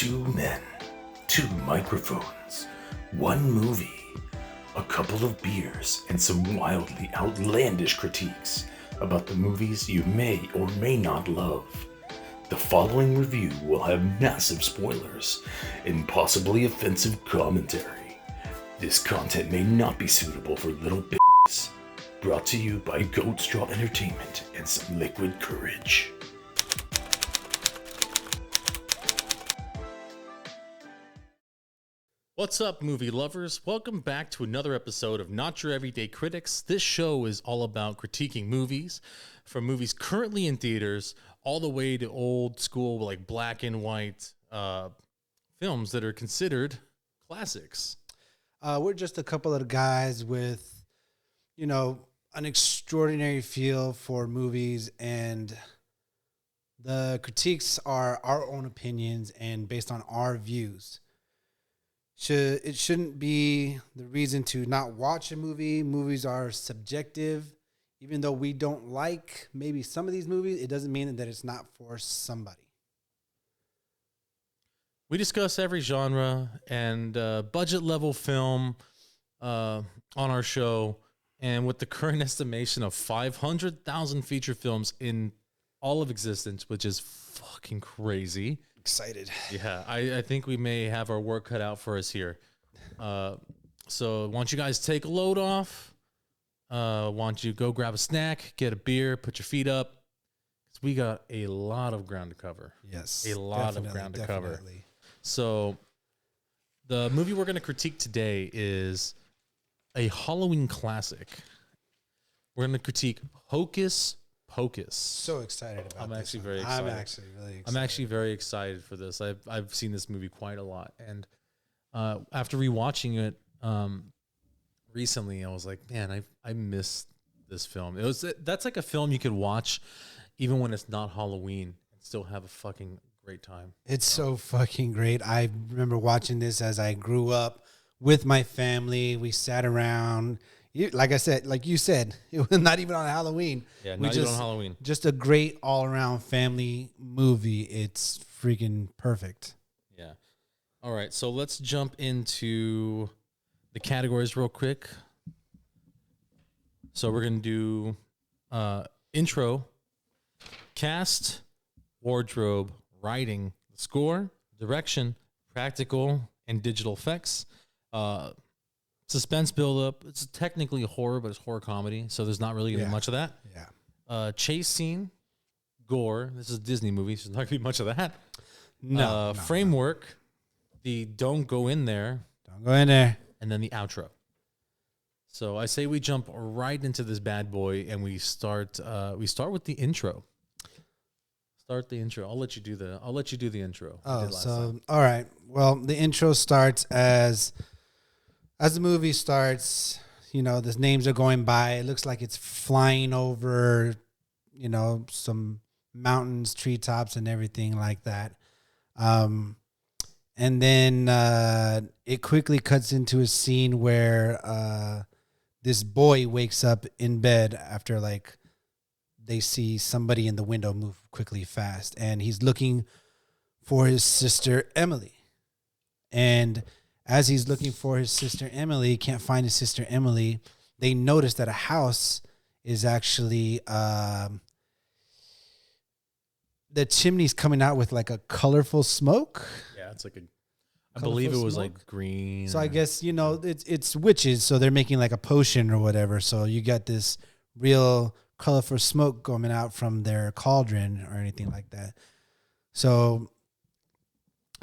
Two men, two microphones, one movie, a couple of beers, and some wildly outlandish critiques about the movies you may or may not love. The following review will have massive spoilers and possibly offensive commentary. This content may not be suitable for little bitches. Brought to you by Goat Straw Entertainment and some liquid courage. What's up, movie lovers? Welcome back to another episode of Not Your Everyday Critics. This show is all about critiquing movies, from movies currently in theaters all the way to old school, like black and white films that are considered classics. We're just a couple of guys with, an extraordinary feel for movies, and the critiques are our own opinions and based on our views. It shouldn't be the reason to not watch a movie. Movies are subjective. Even though we don't like maybe some of these movies, it doesn't mean that it's not for somebody. We discuss every genre and budget level film on our show. And with the current estimation of 500,000 feature films in all of existence, which is fucking crazy. Excited. Yeah, I think we may have our work cut out for us here. So why don't you guys take a load off? Why don't you go grab a snack, get a beer, put your feet up. 'Cause we got a lot of ground to cover. Yes. A lot of ground to cover. So the movie we're going to critique today is a Halloween classic. We're going to critique Hocus, Pocus. So excited about I'm this actually one. very excited. I'm actually really excited. I'm actually very excited for this. I've seen this movie quite a lot, and after rewatching it recently, I was like, man, I missed this film. That's like a film you could watch even when it's not Halloween and still have a fucking great time. It's so fucking great. I remember watching this as I grew up with my family. We sat around. Like you said, it was not even on Halloween. Yeah, not even on Halloween. Just a great all-around family movie. It's freaking perfect. Yeah. All right, so let's jump into the categories real quick. So we're going to do intro, cast, wardrobe, writing, score, direction, practical, and digital effects. Suspense buildup. It's technically a horror, but it's horror comedy, so there's not really gonna be much of that. Yeah. Chase scene, gore. This is a Disney movie, so there's not gonna be much of that. No. Framework. The don't go in there. Don't go in there. And then the outro. So I say we jump right into this bad boy, and we start. We start with the intro. Start the intro. I'll let you do the intro. Oh, so all right. Well, the intro starts as the movie starts. The names are going by. It looks like it's flying over, some mountains, treetops, and everything like that. And then it quickly cuts into a scene where this boy wakes up in bed after they see somebody in the window move quickly fast, and he's looking for his sister Emily. And as he's looking for his sister Emily, can't find his sister Emily, they notice that a house is actually the chimney's coming out with like a colorful smoke. Yeah, it's like I believe it was smoke. like green. So I guess, it's witches, so they're making like a potion or whatever. So you got this real colorful smoke coming out from their cauldron or anything like that. So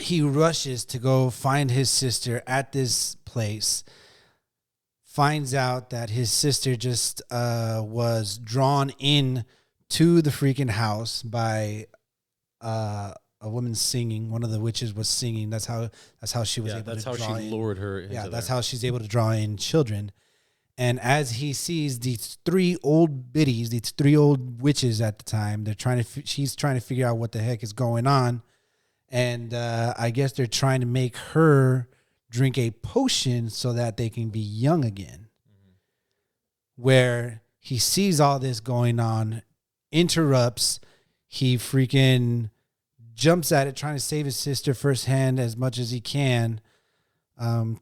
he rushes to go find his sister at this place, finds out that his sister just was drawn in to the freaking house by a woman singing. One of the witches was singing. That's how she was able to draw in. That's how she lured her into that's how she's able to draw in children. And as he sees these three old biddies, these three old witches at the time, she's trying to figure out what the heck is going on. And I guess they're trying to make her drink a potion so that they can be young again. Mm-hmm. Where he sees all this going on, interrupts, he freaking jumps at it, trying to save his sister firsthand as much as he can.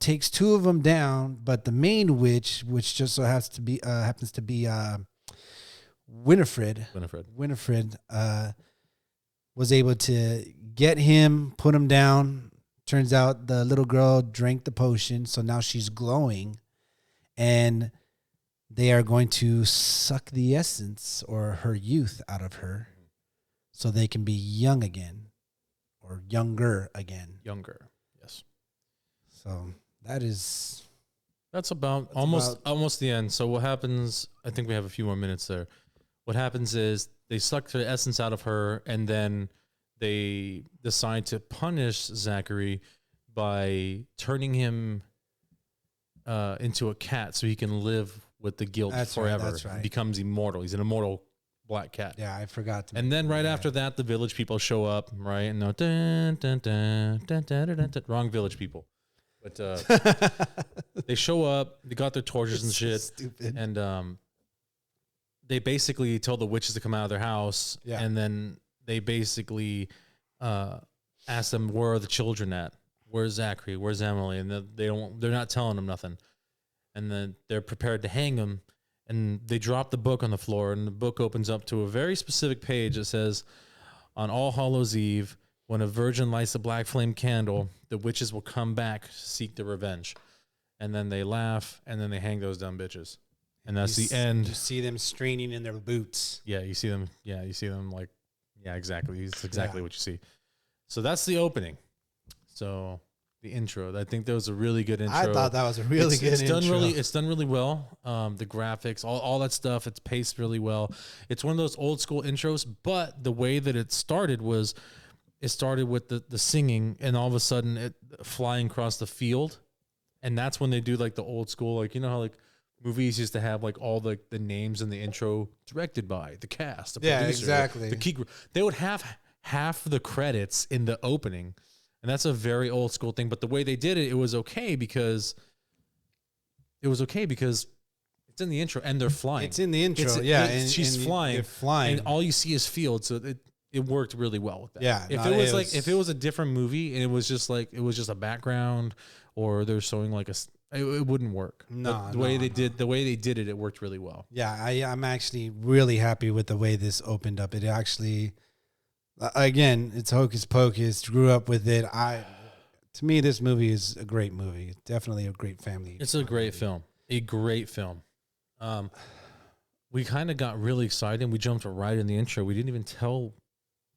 Takes 2 of them down, but the main witch, which just so happens to be Winifred, was able to get him, put him down. Turns out the little girl drank the potion, so now she's glowing, and they are going to suck the essence or her youth out of her so they can be young again or younger again. Younger, yes. So that's about almost the end. So what happens, I think we have a few more minutes there. What happens is they suck the essence out of her, and then they decide to punish Zachary by turning him into a cat so he can live with the guilt forever. Right, that's right. He becomes immortal. He's an immortal black cat. Yeah, I forgot. And then after that, the village people show up, right? And no, dun, dun, dun, dun, dun, dun, dun, wrong village people. But they show up, they got their torches and shit. So stupid. And they basically tell the witches to come out of their house. Yeah. And then they basically ask them, where are the children at? Where's Zachary? Where's Emily? And they're not telling them nothing. And then they're prepared to hang him. And they drop the book on the floor, and the book opens up to a very specific page that says, on All Hallows Eve, when a virgin lights a black flame candle, the witches will come back to seek their revenge. And then they laugh, and then they hang those dumb bitches. And that's the end. You see them straining in their boots. Yeah, you see them. Yeah, you see them like, yeah, exactly. It's exactly what you see. So that's the opening. So the intro. I think that was a really good intro. I thought that was a really good intro. It's done really well. The graphics, all that stuff, it's paced really well. It's one of those old school intros, but the way that it started was it started with the singing, and all of a sudden it flying across the field. And that's when they do like the old school, like, you know how like movies used to have like all the names in the intro, directed by the cast, the producer, exactly. the key. They would have half the credits in the opening, and that's a very old school thing. But the way they did it, it was okay because it's in the intro and they're flying. It's in the intro, and she's flying, and all you see is field. So it worked really well with that. Yeah, if it was a different movie and it was just a background, or they're showing like it wouldn't work. No, the way they did it, it worked really well. Yeah, I'm actually really happy with the way this opened up. It actually, again, it's Hocus Pocus. Grew up with it. To me, this movie is a great movie. Definitely a great family. It's a great film. A great film. We kind of got really excited. We jumped right in the intro. We didn't even tell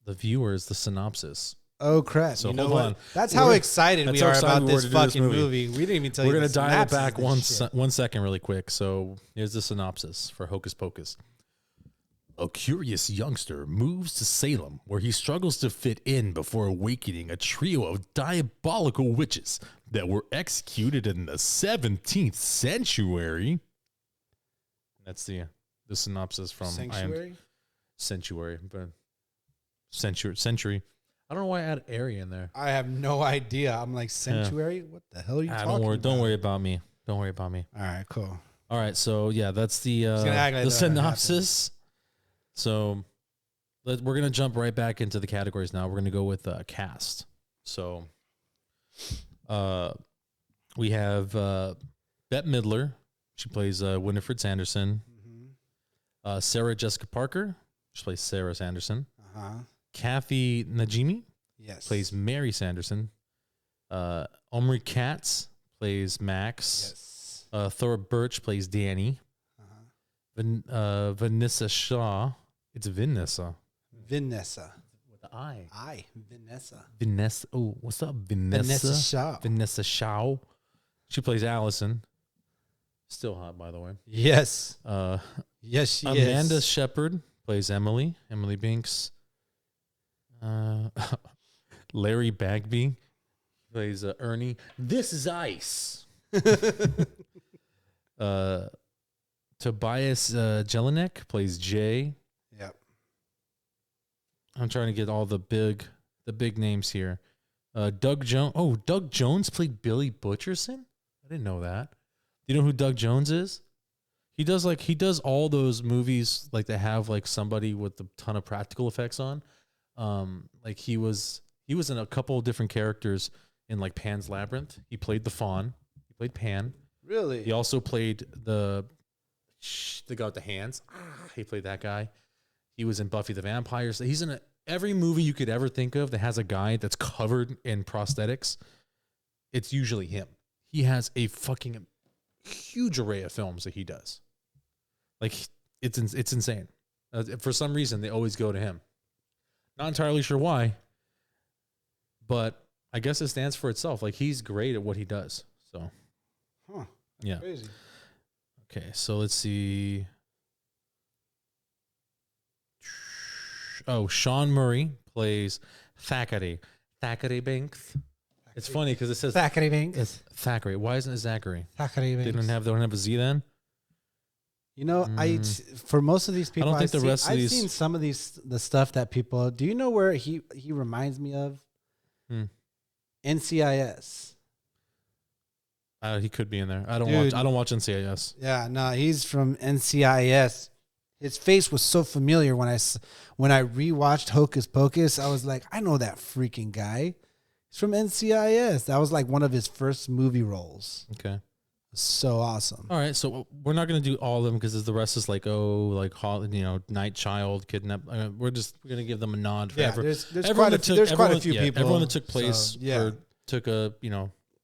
the viewers the synopsis. Oh crap! So you know hold what? on. That's how excited we are about this fucking movie. movie. We didn't even tell you. We're gonna dial it synopsis back of this one second, really quick. So here's the synopsis for Hocus Pocus. A curious youngster moves to Salem, where he struggles to fit in before awakening a trio of diabolical witches that were executed in the 17th century. That's the synopsis from Sanctuary. Sanctuary, but century. I don't know why I add area in there. I have no idea. I'm like sanctuary. Yeah. What the hell are you talking about? Don't worry about me. Don't worry about me. All right, cool. All right, so yeah, that's the synopsis. So we're gonna jump right back into the categories now. We're gonna go with cast. So, we have Bette Midler. She plays Winifred Sanderson. Mm-hmm. Sarah Jessica Parker. She plays Sarah Sanderson. Uh-huh. Kathy Najimy plays Yes. Mary Sanderson. Omri Katz plays Max. Yes. Thora Birch plays Danny. Uh-huh. Vanessa Shaw. It's Vanessa. Vanessa. With the I. Vanessa. Vanessa. Oh, what's up, Vanessa? Vanessa Shaw. Vanessa Shaw. She plays Allison. Still hot, by the way. Yes. Yes, she is. Amanda Shepard plays Emily. Emily Binks. Larry Bagby plays Ernie. This is ice. Tobias Jelinek plays Jay. Yep. I'm trying to get all the big names here. Doug Jones. Oh, Doug Jones played Billy Butcherson? I didn't know that. Do you know who Doug Jones is? He does all those movies like they have like somebody with a ton of practical effects on. Like he was in a couple of different characters in like Pan's Labyrinth. He played the faun. He played Pan. Really? He also played the guy with the hands. He played that guy. He was in Buffy the Vampire Slayer. He's in every movie you could ever think of that has a guy that's covered in prosthetics. It's usually him. He has a fucking huge array of films that he does. Like it's insane. For some reason, they always go to him. Not entirely sure why, but I guess it stands for itself. Like he's great at what he does. So, yeah. Crazy. Okay, so let's see. Oh, Sean Murray plays Thackeray. Thackeray Banks. It's funny because it says Thackeray Banks. It's Thackeray. Why isn't it Zachary? Thackeray Banks. They don't have a Z then. You know, for most of these people, I've seen some of the stuff that people. Do you know where he reminds me of? NCIS. He could be in there. I don't watch NCIS. Yeah, no, he's from NCIS. His face was so familiar when I rewatched Hocus Pocus. I was like, I know that freaking guy. He's from NCIS. That was like one of his first movie roles. Okay. So awesome. All right, so we're not going to do all of them because the rest is like Night Child, Kidnap. We're gonna give them a nod for there's quite a few people. Everyone that took place so,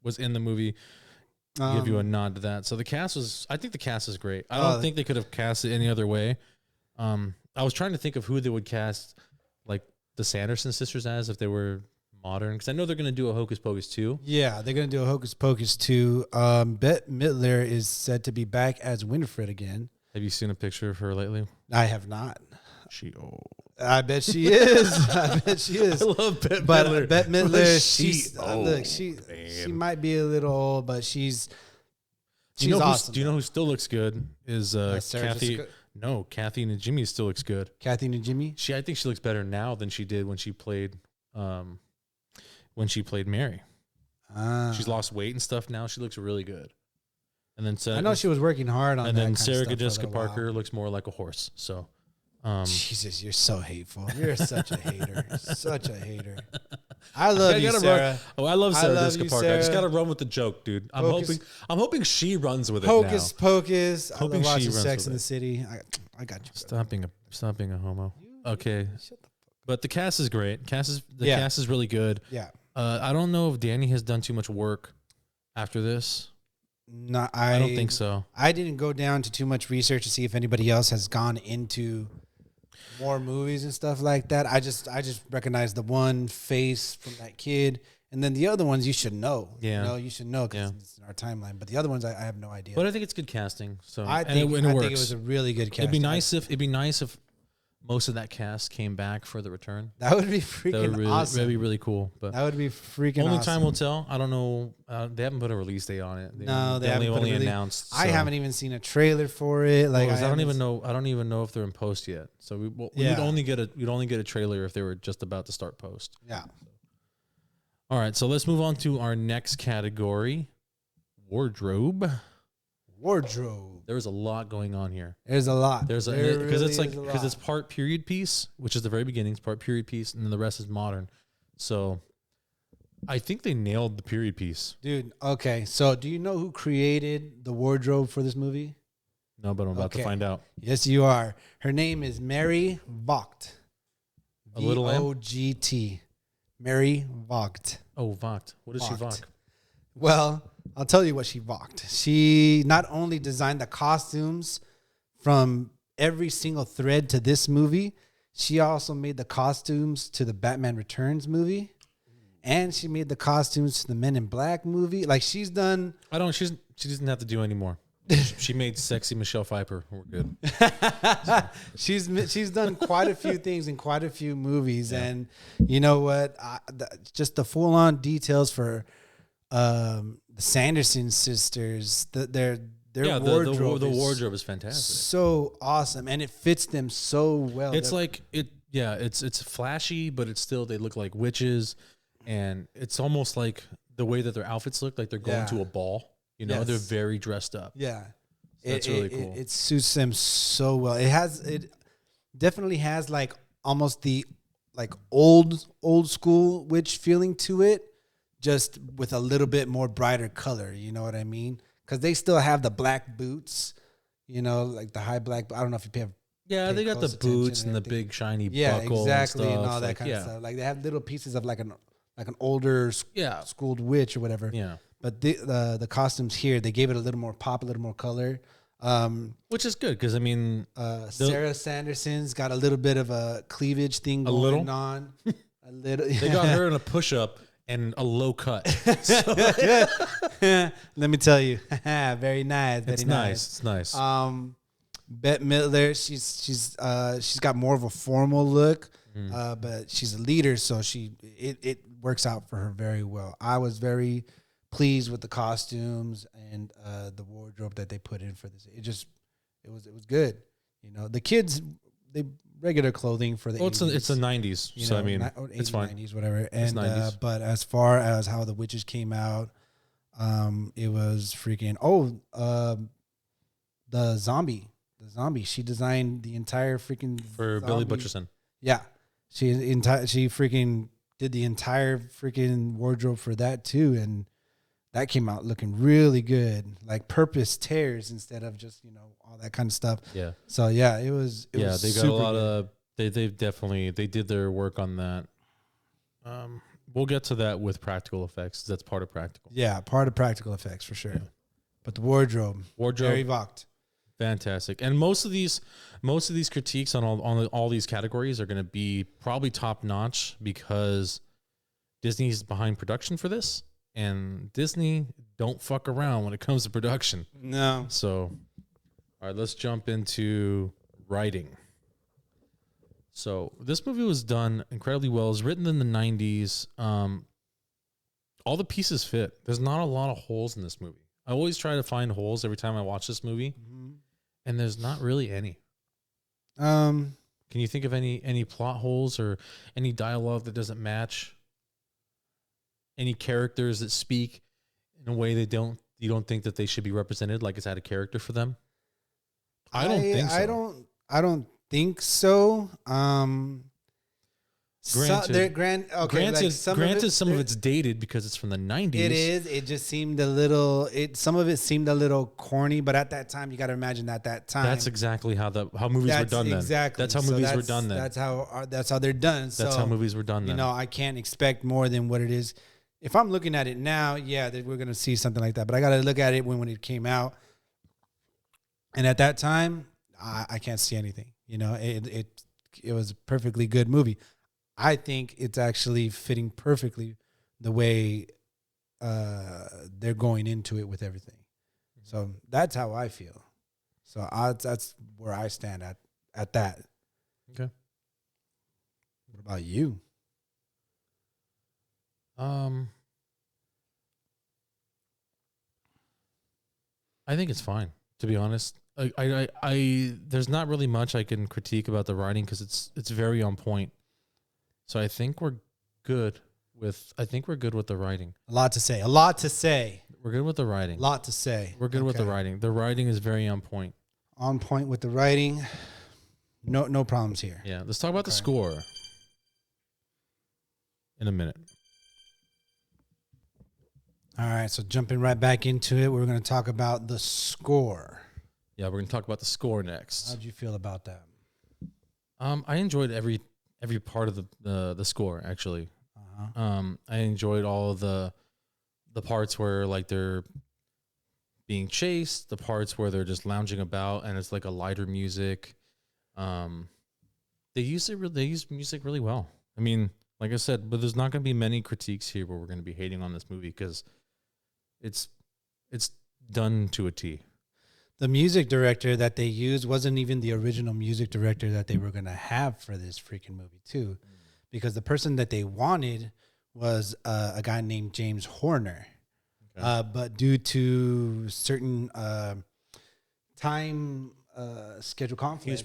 was in the movie. Give you a nod to that. So I think the cast is great. I don't think they could have cast it any other way. I was trying to think of who they would cast like the Sanderson sisters as if they were modern, because I know they're going to do a Hocus Pocus 2. Yeah, they're going to do a Hocus Pocus 2. Bette Midler is said to be back as Winifred again. Have you seen a picture of her lately? I have not. She old. I bet she is. I bet she is. I love Bette Midler. But Bette Midler, she might be a little old, but she's awesome. Do you know who still looks good? Is Kathy? Jessica? No, Kathy and Jimmy still looks good. Kathy and Jimmy? I think she looks better now than she did when she played Mary. She's lost weight and stuff now. She looks really good. And then I know she was working hard on. And that then kind Sarah of stuff Jessica Parker looks more like a horse. So, Jesus, you're so hateful. You're such a hater. Such a hater. I love you, Sarah. I love Sarah Jessica Parker. Sarah. I just gotta run with the joke, dude. I'm hoping she runs with it Hocus now. Pocus. I Hoping love watching she runs Sex with in the it. City. I got you. Stop being a homo. Okay, Shut the fuck but the cast is great. The cast is really good. Yeah. I don't know if Danny has done too much work after this. No, I don't think so. I didn't go down to too much research to see if anybody else has gone into more movies and stuff like that. I just recognize the one face from that kid, and then the other ones you should know. Yeah, you should know because it's in our timeline. But the other ones I have no idea. But I think it's good casting. So I think it was a really good casting. It'd be nice if most of that cast came back for the return. That would be freaking awesome. That'd be really cool. But that would be freaking only awesome. time will tell. I don't know. They haven't put a release date on it. They only announced. I haven't even seen a trailer for it. Like I don't even know. I don't even know if they're in post yet. So we'd only get a trailer if they were just about to start post. Yeah. All right. So let's move on to our next category: wardrobe. There's a lot going on here. There's a lot. Because it's part period piece, which is the very beginning. It's part period piece, and then the rest is modern. So I think they nailed the period piece, dude. Okay, so do you know who created the wardrobe for this movie? No, but I'm about to find out. Yes, you are. Her name is Mary Vogt. A little M? Vogt. Mary Vogt. Oh, Vogt. What is she Vogt? Well, I'll tell you what she Vogt. She not only designed the costumes from every single thread to this movie, she also made the costumes to the Batman Returns movie, and she made the costumes to the Men in Black movie. Like she's done. She doesn't have to do any more. She made sexy Michelle Pfeiffer. We're good. She's done quite a few things in quite a few movies, and you know what? Just the full on details for the Sanderson sisters. Their wardrobe. The wardrobe is fantastic. So awesome, and it fits them so well. It's it's flashy, but it's still they look like witches, and it's almost like the way that their outfits look like they're going to a ball. They're very dressed up. Yeah. So that's really cool. It suits them so well. It definitely has like almost the like old school witch feeling to it, just with a little bit more brighter color. You know what I mean? Because they still have the black boots, you know, like the high black. I don't know if you have. Yeah, they got the boots and the big shiny buckle exactly, and all stuff. that kind of stuff. Like they have little pieces of like an older schooled witch or whatever. Yeah. But the costumes here, they gave it a little more pop, a little more color. Which is good because I mean, Sarah Sanderson's got a little bit of a cleavage thing going on. A little. They got her in a push up and a low cut. Let me tell you, very nice. Very It's nice. It's nice. Bette Midler, she's got more of a formal look, but she's a leader, so it works out for her very well. I was very pleased with the costumes and the wardrobe that they put in for this. It was good. You know, the kids, they regular clothing for the 80s, it's the 90s, so know, I mean, 80s, it's fine. 90s, whatever. And 90s. But as far as how the witches came out, it was freaking the zombie. She designed the entire freaking for zombie. Billy Butcherson. Yeah, she freaking did the entire freaking wardrobe for that too, and that came out looking really good, like purpose tears instead of just all that kind of stuff. Yeah. So yeah, it was. They got a lot of. They definitely did their work on that. We'll get to that with practical effects. That's part of practical. Yeah, part of practical effects for sure. Yeah. But the wardrobe very evocative. Fantastic. And most of these critiques on all these categories are going to be probably top notch because Disney's behind production for this, and Disney don't fuck around when it comes to production. No. So, all right, let's jump into writing. So this movie was done incredibly well. It was written in the 90s. All the pieces fit. There's not a lot of holes in this movie. I always try to find holes every time I watch this movie. Mm-hmm. And there's not really any. Can you think of any plot holes or any dialogue that doesn't match? Any characters that speak in a way you don't think that they should be represented, like it's out of character for them? I don't think so. I don't think so. Granted, some of it's dated because it's from the 90s. It is. It just seemed a little. Some of it seemed a little corny, but at that time, you got to imagine at that time. That's exactly how movies were done then. Exactly. That's how movies were done then. That's how they're done. That's how movies were done then. I can't expect more than what it is. If I'm looking at it now, yeah, we're gonna see something like that. But I got to look at it when it came out, and at that time, I can't see anything. It was a perfectly good movie. I think it's actually fitting perfectly the way they're going into it with everything. So that's how I feel. So that's where I stand at that. Okay. What about you? I think it's fine, to be honest. I there's not really much I can critique about the writing because it's very on point. So I think we're good with the writing. A lot to say. We're good with the writing. A lot to say. We're good with the writing. The writing is very on point. On point with the writing. No problems here. Yeah. Let's talk about the score in a minute. All right. So jumping right back into it, we're going to talk about the score. Yeah, we're going to talk about the score next. How'd you feel about that? I enjoyed every part of the score, actually. I enjoyed all of the parts where like they're being chased, the parts where they're just lounging about and it's like a lighter music. They use music really well. I mean, like I said, but there's not going to be many critiques here where we're going to be hating on this movie because it's done to a T. The music director that they used wasn't even the original music director that they were going to have for this freaking movie, too. Because the person that they wanted was a guy named James Horner. Okay. But due to certain time schedule conflicts,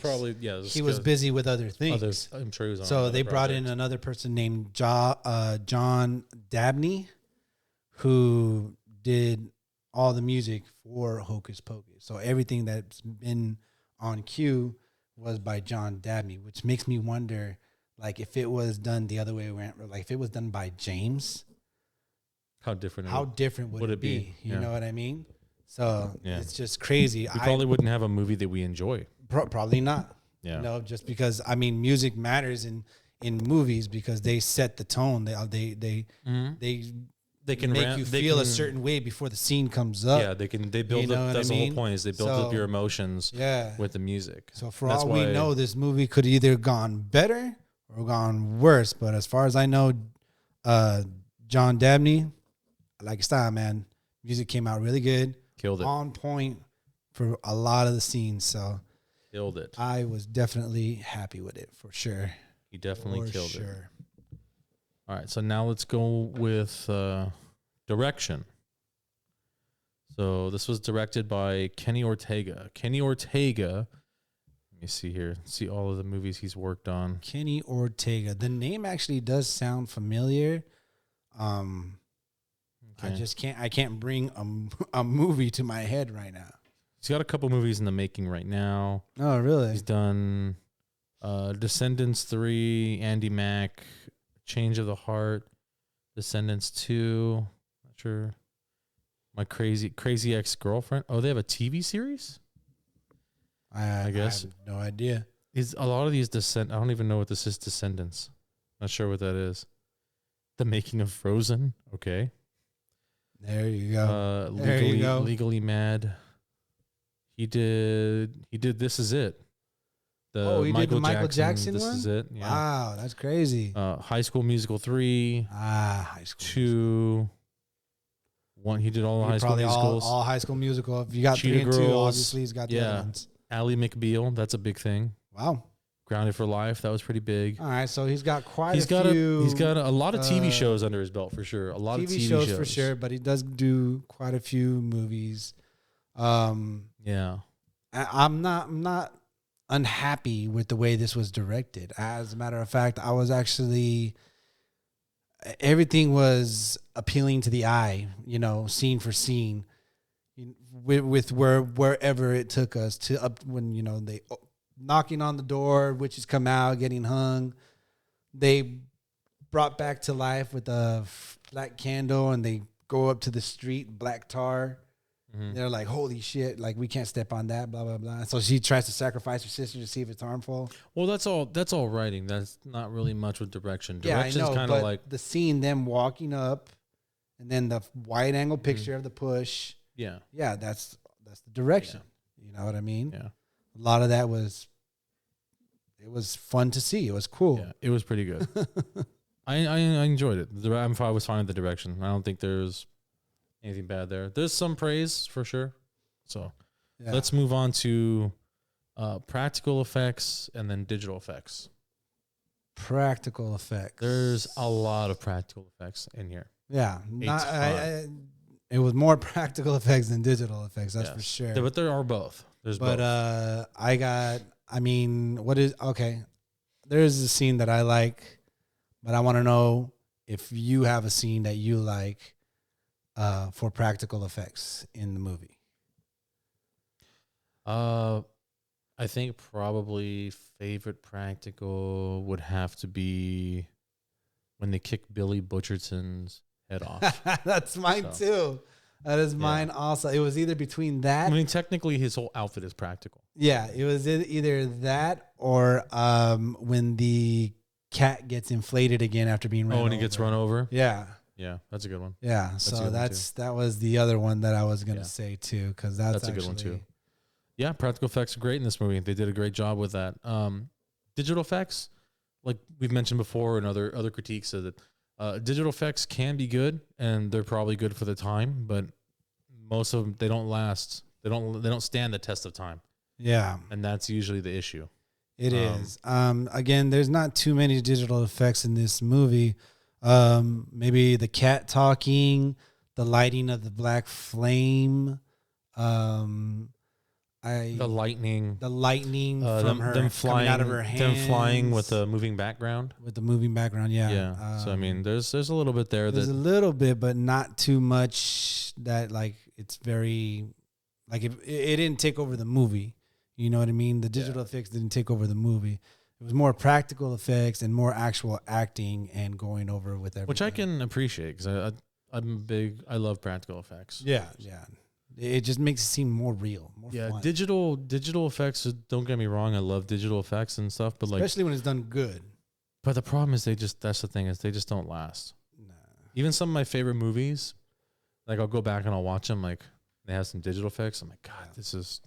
he was busy with other things. I'm sure he was on so they brought in another person named John Dabney, who did all the music for Hocus Pocus. So everything that's been on cue was by John Dabney, which makes me wonder, like if it was done the other way around, like if it was done by James, How different? how different would it be? You Yeah. know what I mean? So Yeah. it's just crazy. We probably wouldn't have a movie that we enjoy. Probably not. Yeah. You know, just because I mean, music matters in movies because they set the tone. They can make you feel a certain way before the scene comes up. Yeah, they build You know up. what That's I the whole mean? point. Is they build up So, your emotions. Yeah. With the music. So for That's all we why- know, this movie could either gone better or gone worse. But as far as I know, John Dabney, I like his style, man. Music came out really good, Killed it. on point for a lot of the scenes. So Killed it. I was definitely happy with it for sure. He definitely For killed it. sure. All right, so now let's go with direction. So this was directed by Kenny Ortega. Kenny Ortega. Let me see here. See all of the movies he's worked on. Kenny Ortega. The name actually does sound familiar. Okay. I can't bring a movie to my head right now. He's got a couple movies in the making right now. Oh, really? He's done Descendants 3, Andy Mack, Change of the Heart, Descendants 2. Not sure. My crazy ex-girlfriend. Oh, they have a TV series? I guess. I have no idea. Is a lot of these I don't even know what this is. Descendants. Not sure what that is. The Making of Frozen. Okay. There you go. Legally Mad. He did This Is It. He did the Michael Jackson This one? Is It. Yeah. Wow, that's crazy. High School Musical 3. High School 2. 1. He did all the High School probably Musicals. all High School Musical. If you got Cheetah 3 and 2, Girls. obviously he's got the other ones. Ally McBeal. That's a big thing. Wow. Grounded for Life. That was pretty big. All right, so he's got He's got a lot of TV uh, shows under his belt for sure. A lot of TV shows for sure, but he does do quite a few movies. Yeah. I'm not unhappy with the way this was directed. As a matter of fact, I was actually everything was appealing to the eye, you know, scene for scene, with wherever it took us to up when, you know, they knocking on the door, witches come out, getting hung. They brought back to life with a black candle, and they go up to the street, black tar. Mm-hmm. They're like, holy shit, like we can't step on that, blah, blah, blah. So she tries to sacrifice her sister to see if it's harmful. Well, that's all writing. That's not really much with direction. Yeah, I Direction's know, kind but of like the scene, them walking up, and then the wide angle picture of the push. yeah. Yeah, that's the direction. You know what I mean? Yeah. A lot of that was fun to see. It was cool. Yeah, it was pretty good. I enjoyed it. I was fine with the direction. I don't think there's anything bad there. There's some praise for sure. So Yeah. let's move on to practical effects and then digital effects. Practical effects. There's a lot of practical effects in here. Yeah, it was more practical effects than digital effects. That's for sure. But there are both. There's both. Okay. There's a scene that I like, but I want to know if you have a scene that you like for practical effects in the movie. I think probably favorite practical would have to be when they kick Billy Butcherson's head off. That's mine too. That is mine also. It was either between that. I mean, technically his whole outfit is practical. Yeah, it was either that or when the cat gets inflated again after being run over. Oh, and he gets run over? Yeah. Yeah, that's a good one. Yeah, so that was the other one that I was going to Yeah. say too, because that's a good one too. Yeah, practical effects are great in this movie. They did a great job with that. Digital effects, like we've mentioned before in other critiques, of that digital effects can be good and they're probably good for the time, but most of them, they don't last. They don't stand the test of time. Yeah. And that's usually the issue. It is. Again, there's not too many digital effects in this movie. Maybe the cat talking, the lighting of the black flame, the lightning from her flying coming out of her hands, them flying with a moving background. With the moving background, yeah. Yeah. So I mean, there's a little bit there. There's a little bit, but not too much. That like it's very like it didn't take over the movie. You know what I mean? The digital effects didn't take over the movie. It was more practical effects and more actual acting and going over with everything. Which I can appreciate because I love practical effects. Yeah. It just makes it seem more real, more fun. Digital effects. Don't get me wrong, I love digital effects and stuff, but especially when it's done good. But the problem is that's the thing is they just don't last. Nah. Even some of my favorite movies, like I'll go back and I'll watch them. Like they have some digital effects. I'm like, God, this is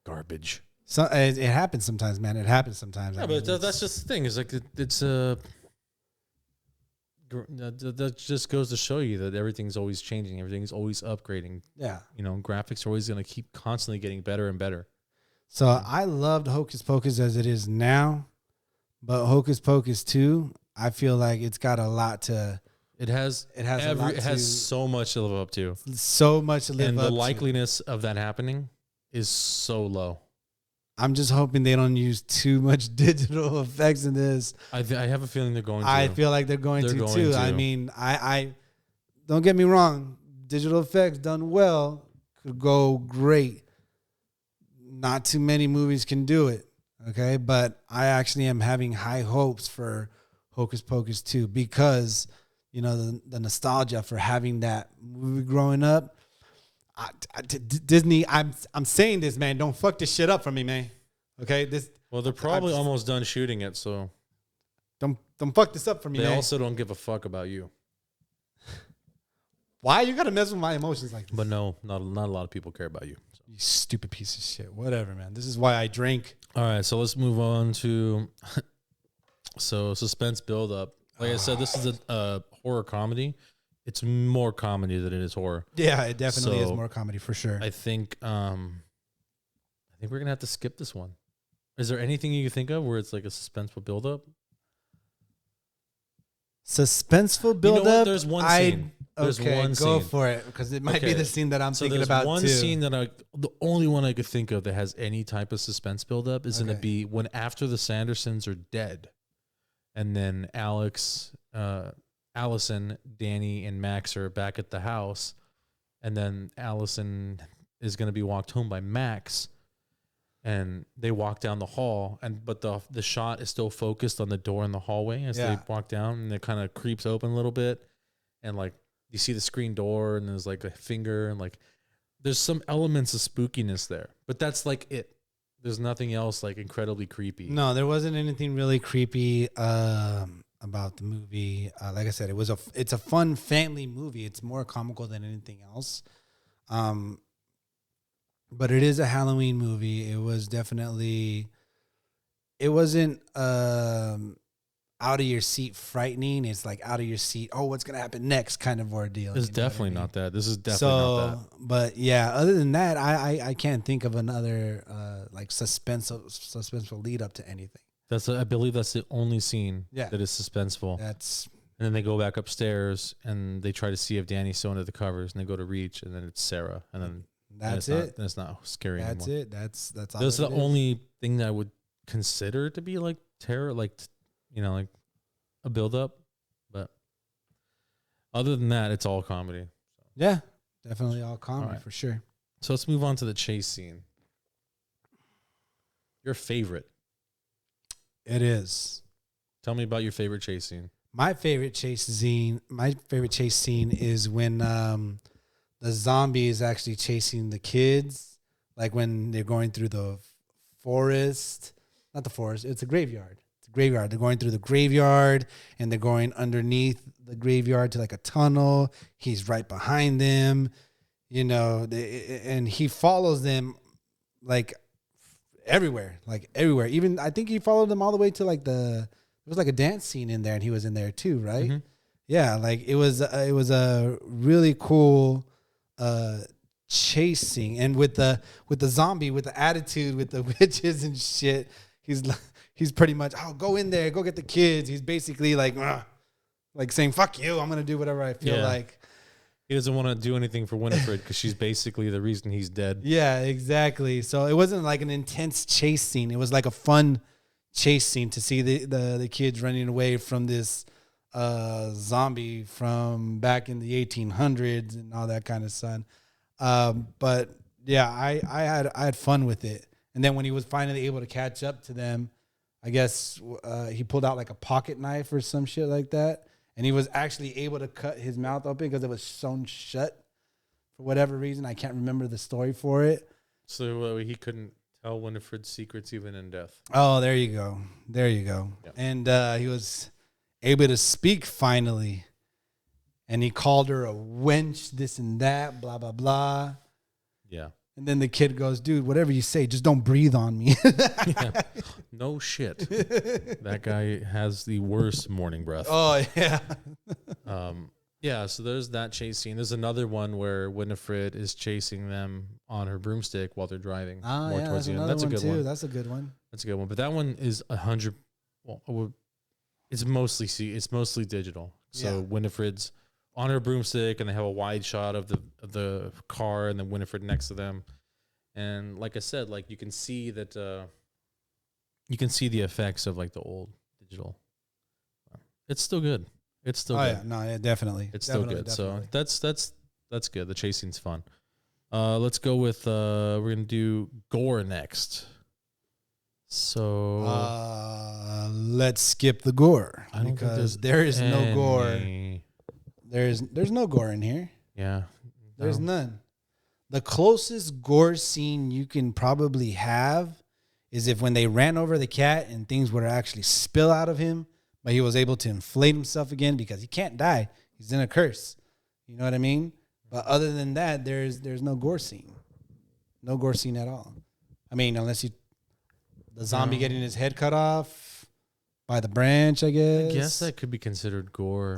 garbage. So it happens sometimes, man. It happens sometimes. Yeah, but that's just the thing. Is like it's that just goes to show you that everything's always changing. Everything's always upgrading. Yeah. Graphics are always going to keep constantly getting better and better. So I loved Hocus Pocus as it is now, but Hocus Pocus 2, I feel like it's got a lot to. It has so much to live up to. So much to live up to. And the likeliness of that happening is so low. I'm just hoping they don't use too much digital effects in this. I have a feeling they're going to. I feel like they're going to. I mean, I don't get me wrong. Digital effects done well could go great. Not too many movies can do it. Okay. But I actually am having high hopes for Hocus Pocus 2 because, the nostalgia for having that movie growing up. Disney, I'm saying this, man. Don't fuck this shit up for me, man. Okay, Well, they're probably almost done shooting it, so don't fuck this up for me, man. They also don't give a fuck about you. Why you gotta mess with my emotions like this? But no, not a lot of people care about you. So. You stupid piece of shit. Whatever, man. This is why I drink. All right, so let's move on to suspense build up. Like I said, this is a horror comedy. It's more comedy than it is horror. Yeah, it definitely is more comedy for sure. I think we're gonna have to skip this one. Is there anything you can think of where it's like a suspenseful buildup? Suspenseful buildup. There's one scene. Go for it because it might be the scene that I'm thinking about too. One scene that the only one I could think of that has any type of suspense buildup is going to be when after the Sandersons are dead, and then Allison, Danny, and Max are back at the house, and then Allison is going to be walked home by Max, and they walk down the hall, but the shot is still focused on the door in the hallway as they walk down, and it kind of creeps open a little bit, and like you see the screen door, and there's like a finger, and like there's some elements of spookiness there, but that's like it. There's nothing else like incredibly creepy. No, there wasn't anything really creepy about the movie. Like I said, it's a fun family movie. It's more comical than anything else. But it is a Halloween movie. It was definitely, it wasn't out of your seat frightening. It's like out of your seat. Oh, what's gonna happen next? Kind of ordeal. This is definitely not that. This is definitely not that. But yeah, other than that, I can't think of another like suspenseful lead up to anything. I believe that's the only scene that is suspenseful. And then they go back upstairs and they try to see if Danny's still under the covers, and they go to reach, and then it's Sarah, and then that's it. Then it's not scary anymore. That's it. That's all. That's the only thing that I would consider to be like terror, like like a build up. But other than that, it's all comedy. Yeah, definitely all comedy for sure. So let's move on to the chase scene. Your favorite. It is. Tell me about your favorite chase scene. My favorite chase scene is when the zombie is actually chasing the kids, like when they're going through the forest. Not the forest, it's a graveyard. It's a graveyard. They're going through the graveyard, and they're going underneath the graveyard to like a tunnel. He's right behind them, and he follows them like everywhere. Even I think he followed them all the way to like there was like a dance scene in there, and he was in there too, right? Mm-hmm. Yeah, like it was a really cool chasing, and with the zombie, with the attitude, with the witches and shit, he's pretty much, go in there, go get the kids. He's basically like saying, fuck you, I'm gonna do whatever I feel like. He doesn't want to do anything for Winifred because she's basically the reason he's dead. Yeah, exactly. So it wasn't like an intense chase scene. It was like a fun chase scene to see the kids running away from this zombie from back in the 1800s and all that kind of stuff. But yeah, I had fun with it. And then when he was finally able to catch up to them, I guess he pulled out like a pocket knife or some shit like that. And he was actually able to cut his mouth open because it was sewn shut for whatever reason. I can't remember the story for it. So he couldn't tell Winifred's secrets even in death. Oh, there you go. There you go. Yep. And he was able to speak finally. And he called her a wench, this and that, blah, blah, blah. Yeah. And then the kid goes, dude, whatever you say, just don't breathe on me. Yeah. No shit. That guy has the worst morning breath. Oh, yeah. Yeah, so there's that chase scene. There's another one where Winifred is chasing them on her broomstick while they're driving more towards the end. That's a good one. That's a good one. That's a good one. But that one is 100. Well, it's mostly digital. So Winifred's on her broomstick, and they have a wide shot of the car, and then Winifred next to them. And like I said, like you can see that you can see the effects of like the old digital. It's still good. It's still good. Yeah, no, yeah, definitely. It's definitely, still good. definitely. So that's good. The chase scene's fun. Let's go with we're gonna do gore next. So let's skip the gore I don't think because there is no gore. There's no gore in here. Yeah, There's none. The closest gore scene you can probably have is if when they ran over the cat and things would actually spill out of him, but he was able to inflate himself again because he can't die. He's in a curse. You know what I mean? But other than that, there's no gore scene. No gore scene at all. I mean, unless the zombie getting his head cut off by the branch, I guess. I guess that could be considered gore.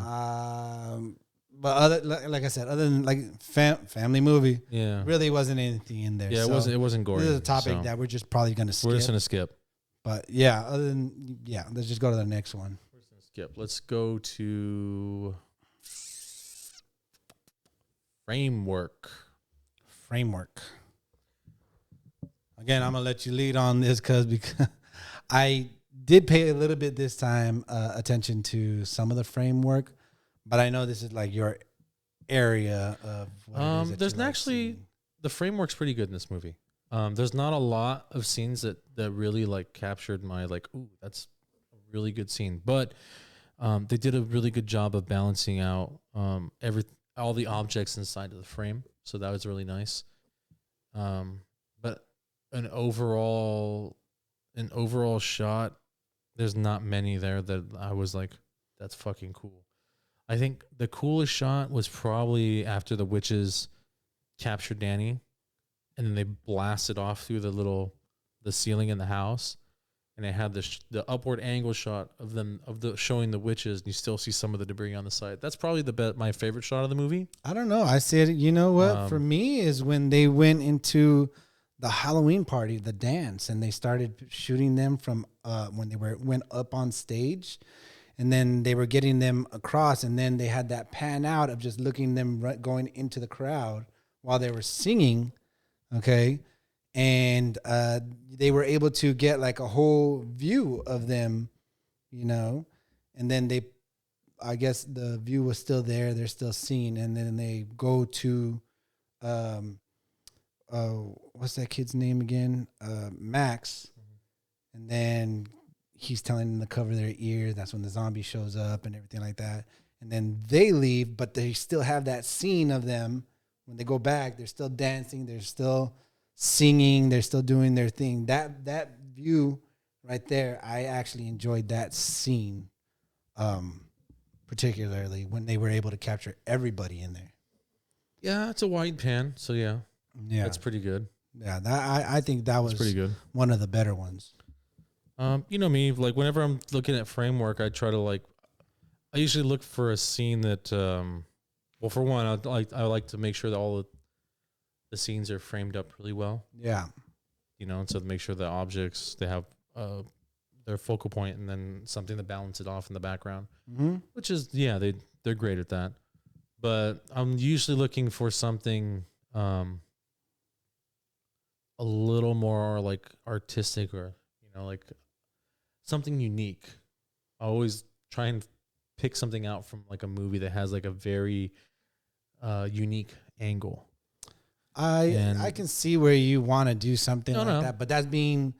But like I said, other than like family movie, Yeah, really wasn't anything in there. yeah. So It wasn't gore. this is a topic that we're just probably gonna skip. We're just gonna skip. But yeah, let's just go to the next one. Skip. Let's go to framework. Again, I'm gonna let you lead on this because I did pay a little bit this time attention to some of the framework, but I know this is like your area of. What it is that There's you like actually seeing. the framework's pretty good in this movie. There's not a lot of scenes that really like captured my like, ooh, that's a really good scene. But they did a really good job of balancing out all the objects inside of the frame. So that was really nice. But an overall shot, there's not many there that I was like, that's fucking cool. I think the coolest shot was probably after the witches captured Danny, and then they blasted off through the ceiling in the house, and they had the upward angle shot of them showing the witches, and you still see some of the debris on the side. That's probably my favorite shot of the movie. I don't know. I said, you know what? For me, is when they went into the Halloween party, the dance, and they started shooting them from when they went up on stage. And then they were getting them across, and then they had that pan out of just looking them going into the crowd while they were singing, okay? And they were able to get like a whole view of them, you know? And then I guess the view was still there. They're still singing. And then they go to, what's that kid's name again? Max. And then he's telling them to cover their ears. That's when the zombie shows up and everything like that. And then they leave, but they still have that scene of them. When they go back, they're still dancing. They're still singing. They're still doing their thing. That view right there, I actually enjoyed that scene, particularly when they were able to capture everybody in there. Yeah, it's a wide pan, so yeah, that's pretty good. Yeah, I think that was pretty good. One of the better ones. You know me, like whenever I'm looking at framework, I try to I usually look for a scene that, well, for one, I like to make sure that all the scenes are framed up really well. Yeah. You know, and so to make sure the objects, they have their focal point and then something to balance it off in the background, which is, they're great at that. But I'm usually looking for something a little more like artistic or, like something unique. I always try and pick something out from like a movie that has like a very unique angle. I can see where you want to do something that, but that's being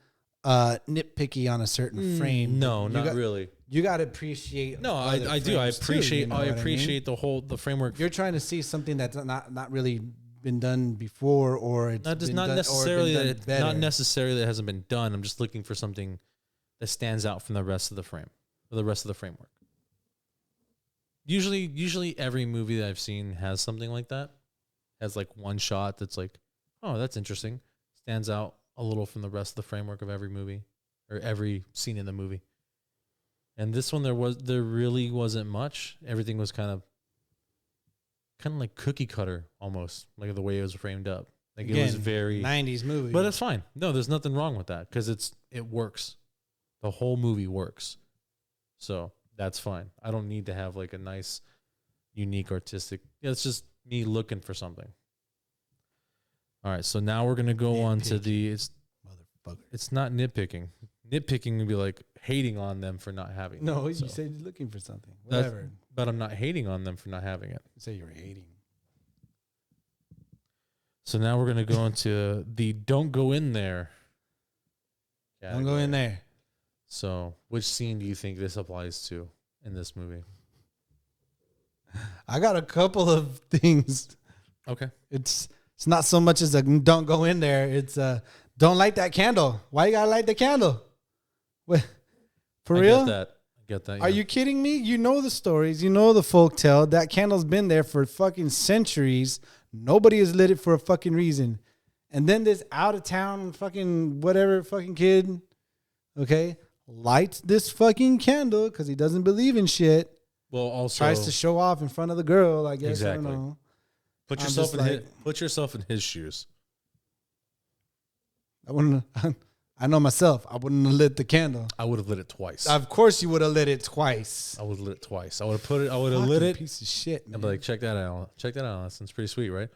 nitpicky on a certain frame. No, not really. You got to appreciate. No, I do. I appreciate. Too, I appreciate the framework. You're trying to see something that's not really been done before, or it's not necessarily that it hasn't been done. I'm just looking for something that stands out from the rest of the frame, or the rest of the framework. Usually every movie that I've seen has something like that. Has like one shot that's like, oh, that's interesting. Stands out a little from the rest of the framework of every movie or every scene in the movie. And this one there really wasn't much. Everything was kind of like cookie cutter almost, like the way it was framed up. Like again, it was very 90s movie. But it's fine. No, there's nothing wrong with that because it works. The whole movie works. So that's fine. I don't need to have like a nice, unique, artistic. Yeah, it's just me looking for something. All right, so now we're gonna go on to it's not nitpicking. Nitpicking would be like hating on them for not having. No, you said you're looking for something. Whatever. But I'm not hating on them for not having it. You say you're hating. So now we're gonna go into the don't go in there. Don't go in there. So, which scene do you think this applies to in this movie? I got a couple of things. Okay. It's not so much as a don't go in there. It's don't light that candle. Why you gotta light the candle? What? For real? I get that. Yeah. Are you kidding me? You know the stories. You know the folktale. That candle's been there for fucking centuries. Nobody has lit it for a fucking reason. And then this out of town fucking whatever fucking kid, okay, lights this fucking candle because he doesn't believe in shit. Well, also tries to show off in front of the girl, I guess. Exactly. I don't know. Put yourself in his shoes. I wouldn't. I know myself. I wouldn't have lit the candle. I would have lit it twice. Of course, you would have lit it twice. I would have lit it twice. I would have put it. I would have lit it. Piece of shit. Man. I'd be like, check that out. Check that out. That sounds pretty sweet, right?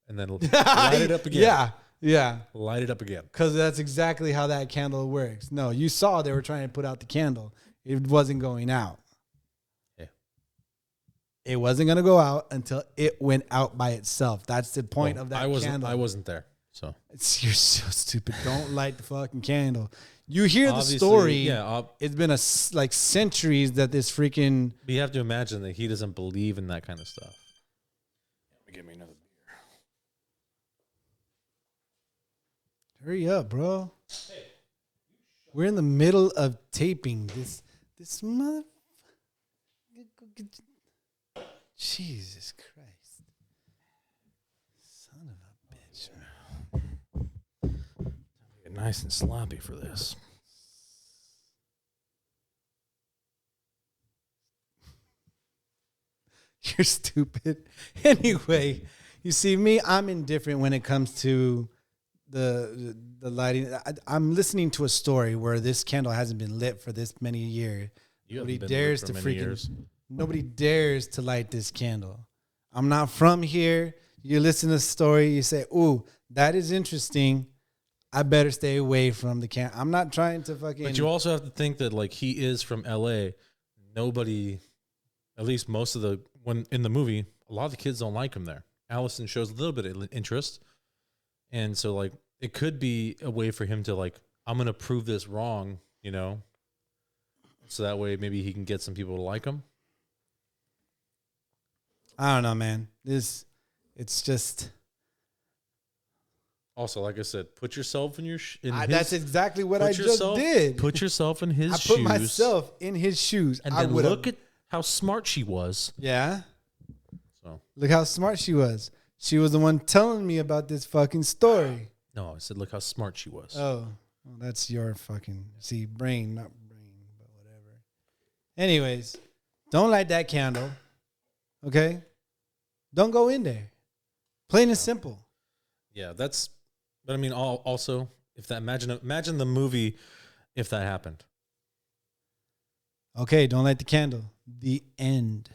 And then light it up again. Yeah. Light it up again. Because that's exactly how that candle works. No, you saw they were trying to put out the candle. It wasn't going out. Yeah. It wasn't going to go out until it went out by itself. That's the point of that candle. I wasn't there. So you're so stupid. Don't light the fucking candle. You hear the story. Yeah, it's been like centuries that this freaking. But you have to imagine that he doesn't believe in that kind of stuff. Give me another beer. Hurry up, bro. Hey, we're in the middle of taping this mother. Jesus Christ. Son of a bitch, man. Get nice and sloppy for this. You're stupid. Anyway, you see me, I'm indifferent when it comes to the lighting. I'm listening to a story where this candle hasn't been lit for this many years. Nobody dares to nobody dares to light this candle. I'm not from here. You listen to the story, you say, ooh, that is interesting. I better stay away from the candle. I'm not trying to fucking. But you also have to think that like he is from LA. Nobody, at least most of when in the movie, a lot of the kids don't like him there. Allison shows a little bit of interest. And so like it could be a way for him to like, I'm going to prove this wrong, you know? So that way maybe he can get some people to like him. I don't know, man. It's just. Also, like I said, put yourself in that's exactly what I just did. Put yourself in his shoes. I put myself in his shoes. And then look at how smart she was. Yeah. So look how smart she was. She was the one telling me about this fucking story. No, I said look how smart she was. Oh, well, that's your fucking brain, not brain, but whatever. Anyways, don't light that candle. Okay? Don't go in there. Plain and simple. Yeah, but I mean, also, if that imagine the movie, if that happened. Okay, don't light the candle. The end.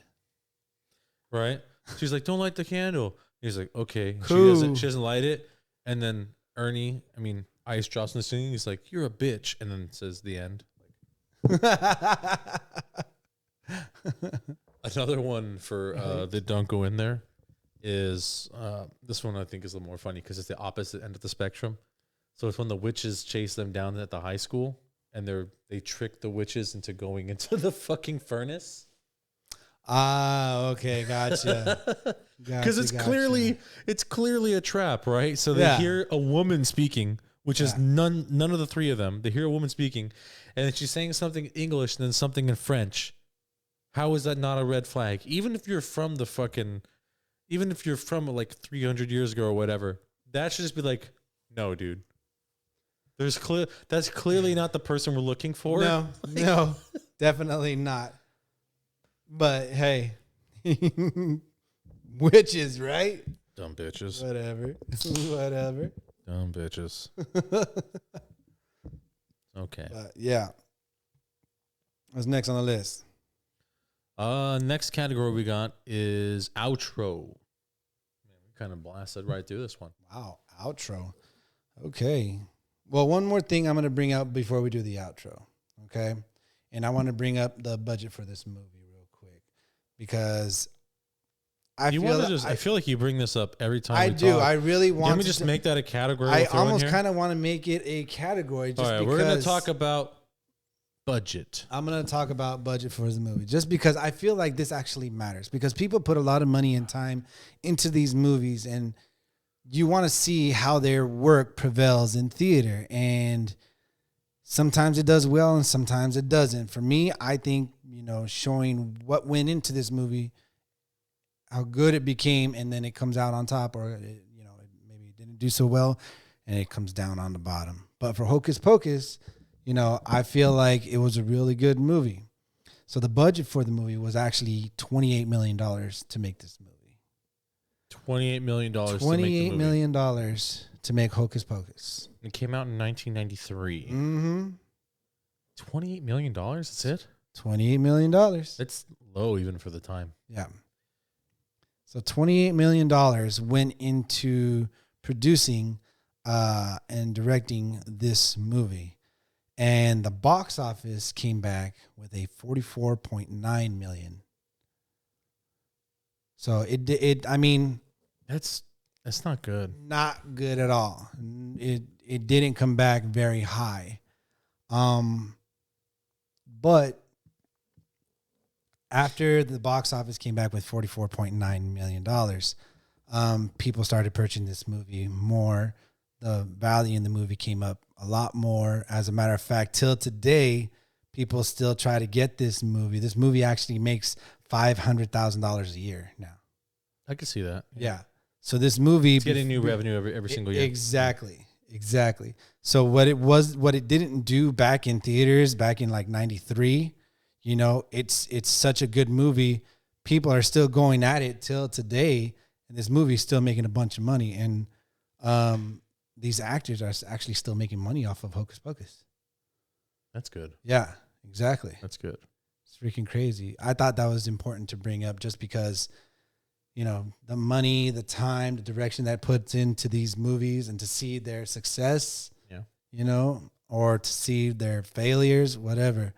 Right? She's like, don't light the candle. He's like, okay. Cool. She doesn't light it. And then Ice drops in the singing. He's like, you're a bitch. And then it says the end. Another one for the don't go in there is this one I think is a little more funny because it's the opposite end of the spectrum. So it's when the witches chase them down at the high school, and they trick the witches into going into the fucking furnace. Ah, okay, gotcha. Because it's clearly a trap, right? So they hear a woman speaking, which is none of the three of them. They hear a woman speaking, and then she's saying something in English and then something in French. How is that not a red flag? Even if you're from like 300 years ago or whatever, that should just be like, no, dude. That's clearly not the person we're looking for. No, definitely not. But hey, witches, right? Dumb bitches. Whatever. Dumb bitches. Okay. Yeah. What's next on the list? Next category we got is outro. Man, we kind of blasted right through this one. Wow, outro. Okay. Well, one more thing I'm going to bring up before we do the outro, okay? And I want to bring up the budget for this movie real quick because I feel like you bring this up every time I do. Talk. I really want to just make that a category. I almost kind of want to make it a category just because. All right, we're going to talk about budget. I'm going to talk about budget for the movie just because I feel like this actually matters because people put a lot of money and time into these movies and you want to see how their work prevails in theater. And sometimes it does well and sometimes it doesn't. For me, I think, showing what went into this movie, how good it became, and then it comes out on top, or, maybe it didn't do so well and it comes down on the bottom. But for Hocus Pocus, I feel like it was a really good movie. So the budget for the movie was actually $28 million to make this movie. $28 million. $28 million to make Hocus Pocus. It came out in 1993. Mm-hmm. $28 million. That's it. $28 million. That's low even for the time. Yeah. So $28 million went into producing and directing this movie, and the box office came back with a $44.9 million. So that's not good. Not good at all. It didn't come back very high. But after the box office came back with $44.9 million, people started purchasing this movie more. The value in the movie came up a lot more. As a matter of fact, till today, people still try to get this movie. This movie actually makes $500,000 a year now. I can see that. Yeah. So this movie it's getting new revenue every single year. Exactly. So what it didn't do back in theaters back in like 93, it's such a good movie. People are still going at it till today, and this movie's still making a bunch of money. And these actors are actually still making money off of Hocus Pocus. That's good. Yeah, exactly. That's good. It's freaking crazy. I thought that was important to bring up just because, the money, the time, the direction that puts into these movies and to see their success, or to see their failures, whatever.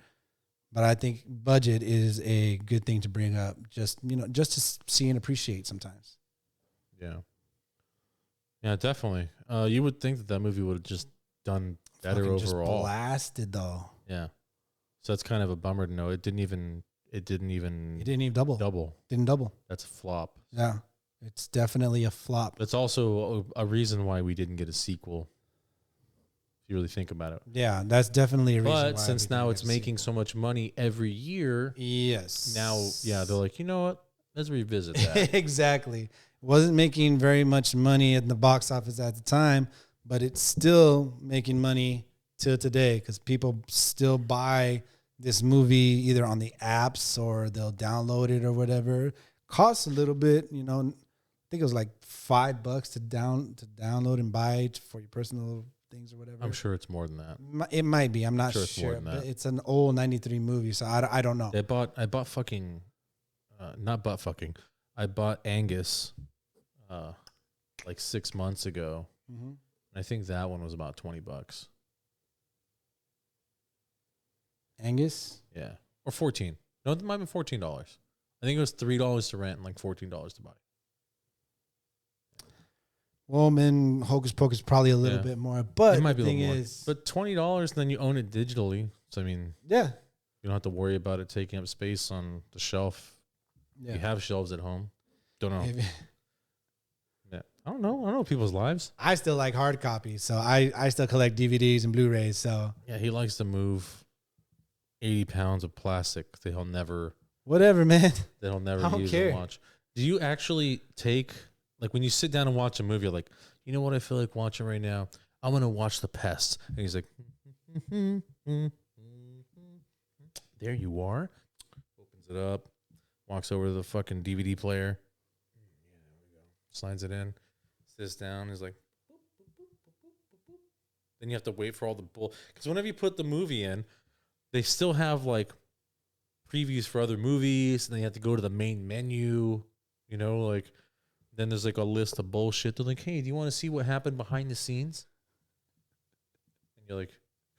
But I think budget is a good thing to bring up just to see and appreciate sometimes. Yeah. Yeah, definitely. You would think that movie would have just done better overall. Just blasted though. Yeah. So it's kind of a bummer to know it didn't even double. Didn't double. That's a flop. Yeah. It's definitely a flop. That's also a reason why we didn't get a sequel. If you really think about it. Yeah, that's definitely a reason. But since now it's making so much money every year. Yes. Now, they're like, you know what? Let's revisit that. Exactly. Wasn't making very much money at the box office at the time, but it's still making money till today because people still buy this movie either on the apps or they'll download it or whatever. Costs a little bit, I think it was like $5 to download and buy it for your personal things or whatever. I'm sure it's more than that. It might be. I'm not It's more sure. than But that. it's an old 93 movie, so I don't know. I bought fucking, not butt fucking. I bought Angus, like 6 months ago. Mm-hmm. I think that one was about $20. Angus? Yeah. Or 14. No, it might have been $14. I think it was $3 to rent and like $14 to buy. and Hocus Pocus probably a little bit more. But it might the be a thing little more. is, But $20, then you own it digitally. So I mean, yeah, you don't have to worry about it taking up space on the shelf. yeah. You have shelves at home. Don't know. If- Yeah. I don't know people's lives. I still like hard copies, so I still collect DVDs and Blu-rays. So Yeah, he likes to move 80 pounds of plastic that he'll never whatever, man. that he'll never I don't use care. and watch. Do you actually take, like, when you sit down and watch a movie, you're like, you know what I feel like watching right now? I'm gonna watch The Pest. And he's like, there you are. Opens it up, walks over to the fucking DVD player. Yeah, there we go. Slides it in, sits down. He's like, then you have to wait for all the bull. Because whenever you put the movie in, they still have like previews for other movies, and then you have to go to the main menu. You know, like then there's like a list of bullshit. They're like, hey, do you want to see what happened behind the scenes? And you're like,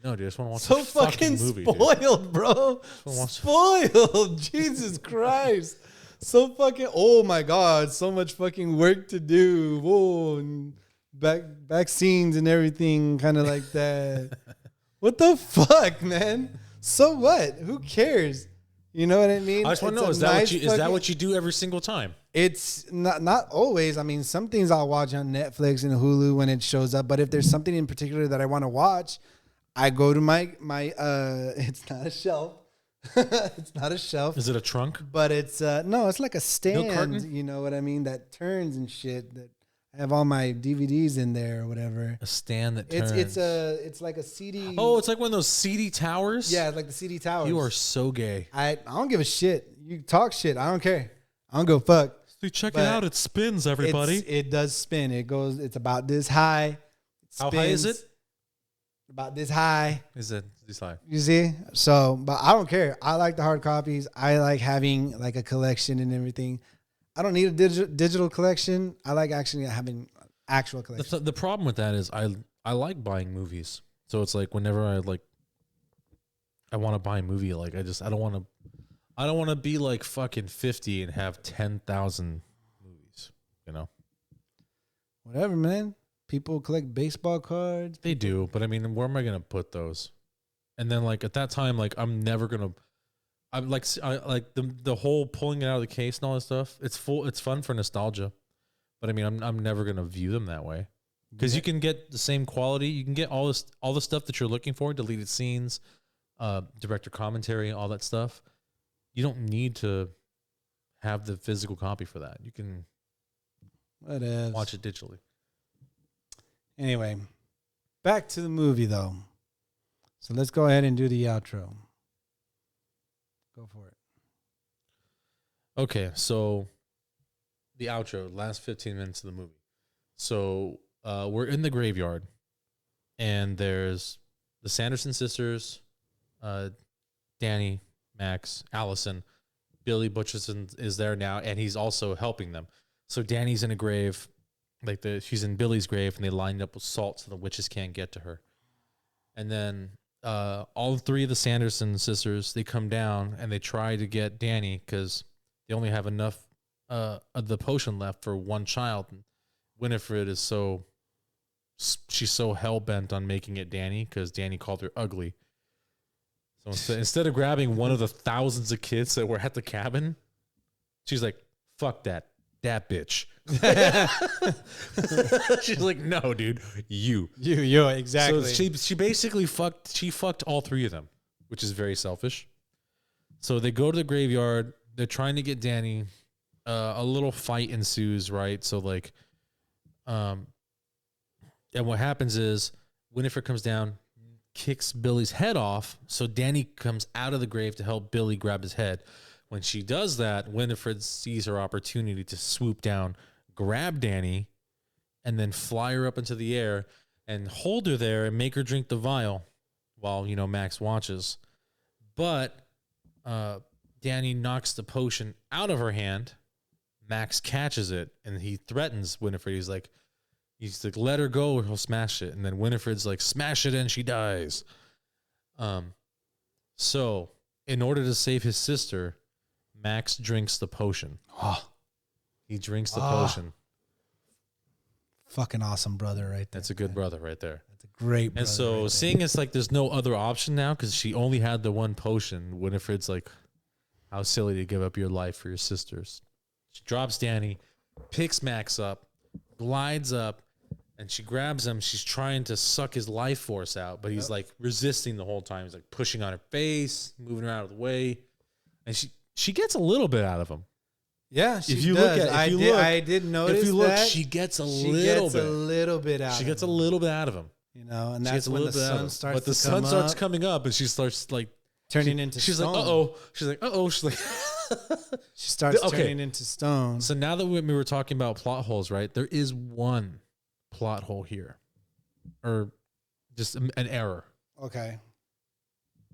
no, dude, I just want to watch So the fucking fucking movie, dude. spoiled, bro. Spoiled. Jesus Christ. So fucking. Oh my God. So much fucking work to do. Whoa. And back scenes and everything, kind of like that. What the fuck, man? So what? Who cares? You know what I mean? I just want to know, It's is a that nice what you do every single time? It's not always. I mean, some things I'll watch on Netflix and Hulu when it shows up. But if there's something in particular that I want to watch, I go to my it's not a shelf. It's not a shelf. Is it a trunk? But it's no, it's like a stand. curtain? You know what I mean? That turns and shit. That I have all my DVDs in there or whatever. A stand that turns. It's like a CD. Oh, it's like one of those CD towers? Yeah, it's like the CD towers. You are so gay. I don't give a shit. You talk shit. I don't care. I don't go fuck. So check But it out. It spins, everybody. It does spin. It goes. It's about this high. How high is Spins it? About this high. Is it this high? You see? So, but I don't care. I like the hard copies. I like having like a collection and everything. I don't need a digital collection. I like actually having actual collection. The problem with that is I like buying movies. So it's like whenever I want to buy a movie, like I don't want to be like fucking 50 and have 10,000 movies, you know? Whatever, man. People collect baseball cards. They do, but I mean, where am I going to put those? And then like at that time, like I'm like the whole pulling it out of the case and all that stuff. It's fun for nostalgia, but I mean, I'm never going to view them that way. Because you can get the same quality. You can get all the stuff that you're looking for, deleted scenes, director commentary, all that stuff. You don't need to have the physical copy for that. You can watch it digitally. Anyway, back to the movie though. So let's go ahead and do the outro. Go for it. Okay, so the outro, last 15 minutes of the movie. So we're in the graveyard, and there's the Sanderson sisters, Danny, Max, Allison, Billy Butcherson is there now, and he's also helping them. So Danny's in a grave, she's in Billy's grave, and they lined up with salt so the witches can't get to her. And then all three of the Sanderson sisters, they come down and they try to get Danny because they only have enough of the potion left for one child. And Winifred is she's so hell bent on making it Danny because Danny called her ugly. So instead of grabbing one of the thousands of kids that were at the cabin, she's like, "Fuck that bitch." She's like, "No, dude, you exactly." So she basically fucked all three of them, which is very selfish. So they go to the graveyard. They're trying to get Danny. A little fight ensues, right? So and what happens is Winifred comes down, kicks Billy's head off. So Danny comes out of the grave to help Billy grab his head. When she does that, Winifred sees her opportunity to swoop down, grab Danny, and then fly her up into the air and hold her there and make her drink the vial while, Max watches. But Danny knocks the potion out of her hand. Max catches it, and he threatens Winifred. He's like, let her go or he'll smash it. And then Winifred's like, smash it and she dies. So in order to save his sister, Max drinks the potion. He drinks the potion. Fucking awesome brother right there. That's a good brother right there. That's a great brother. And so seeing it's like there's no other option now because she only had the one potion, Winifred's like, how silly to give up your life for your sisters. She drops Danny, picks Max up, glides up, and she grabs him. She's trying to suck his life force out, but he's like resisting the whole time. He's like pushing on her face, moving her out of the way. And she gets a little bit out of him. Yeah, she if you does. look at, I did notice if you look, that. she gets a She little gets bit. a little bit out. She of gets him. a little bit out of him. You know, and She that's gets a when little the bit out of sun him. starts. But the to sun come starts up, coming up, and she starts like turning into. She's stone. like, uh oh. She's like, uh oh. She's like. She starts Okay. turning into stone. So now that we were talking about plot holes, right? There is one plot hole here, or just an error. Okay.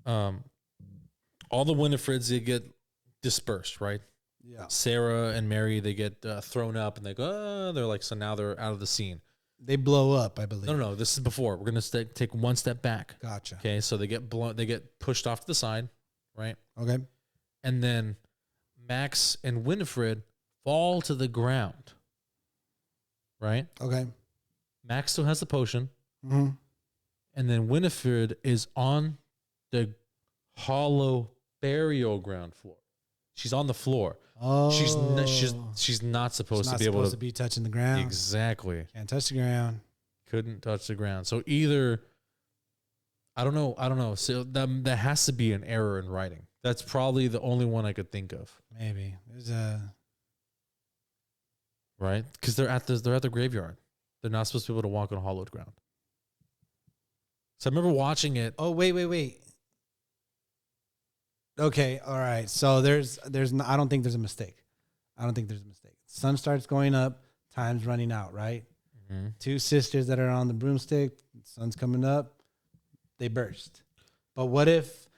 All the Winifreds, they get dispersed, right? Yeah. Sarah and Mary, they get thrown up, and they go, oh, they're like, so now they're out of the scene. They blow up, I believe. No, this is before. We're gonna take one step back. Gotcha. Okay, so they get blown, they get pushed off to the side, right? Okay. And then Max and Winifred fall to the ground, right? Okay. Max still has the potion, Mm-hmm. and then Winifred is on the hollow burial ground floor. She's on the floor. Oh. She's not supposed She's to be able to be touching the ground. exactly. Can't touch the ground. Couldn't touch the ground. So either I don't know. So that has to be an error in writing. That's probably the only one I could think of. Maybe there's a. Right? Because they're at the graveyard. They're not supposed to be able to walk on hollowed ground. So I remember watching it. Oh wait. Okay, all right. So there's I don't think there's a mistake. Sun starts going up, time's running out, right? Mm-hmm. Two sisters that are on the broomstick, sun's coming up, they burst. But what if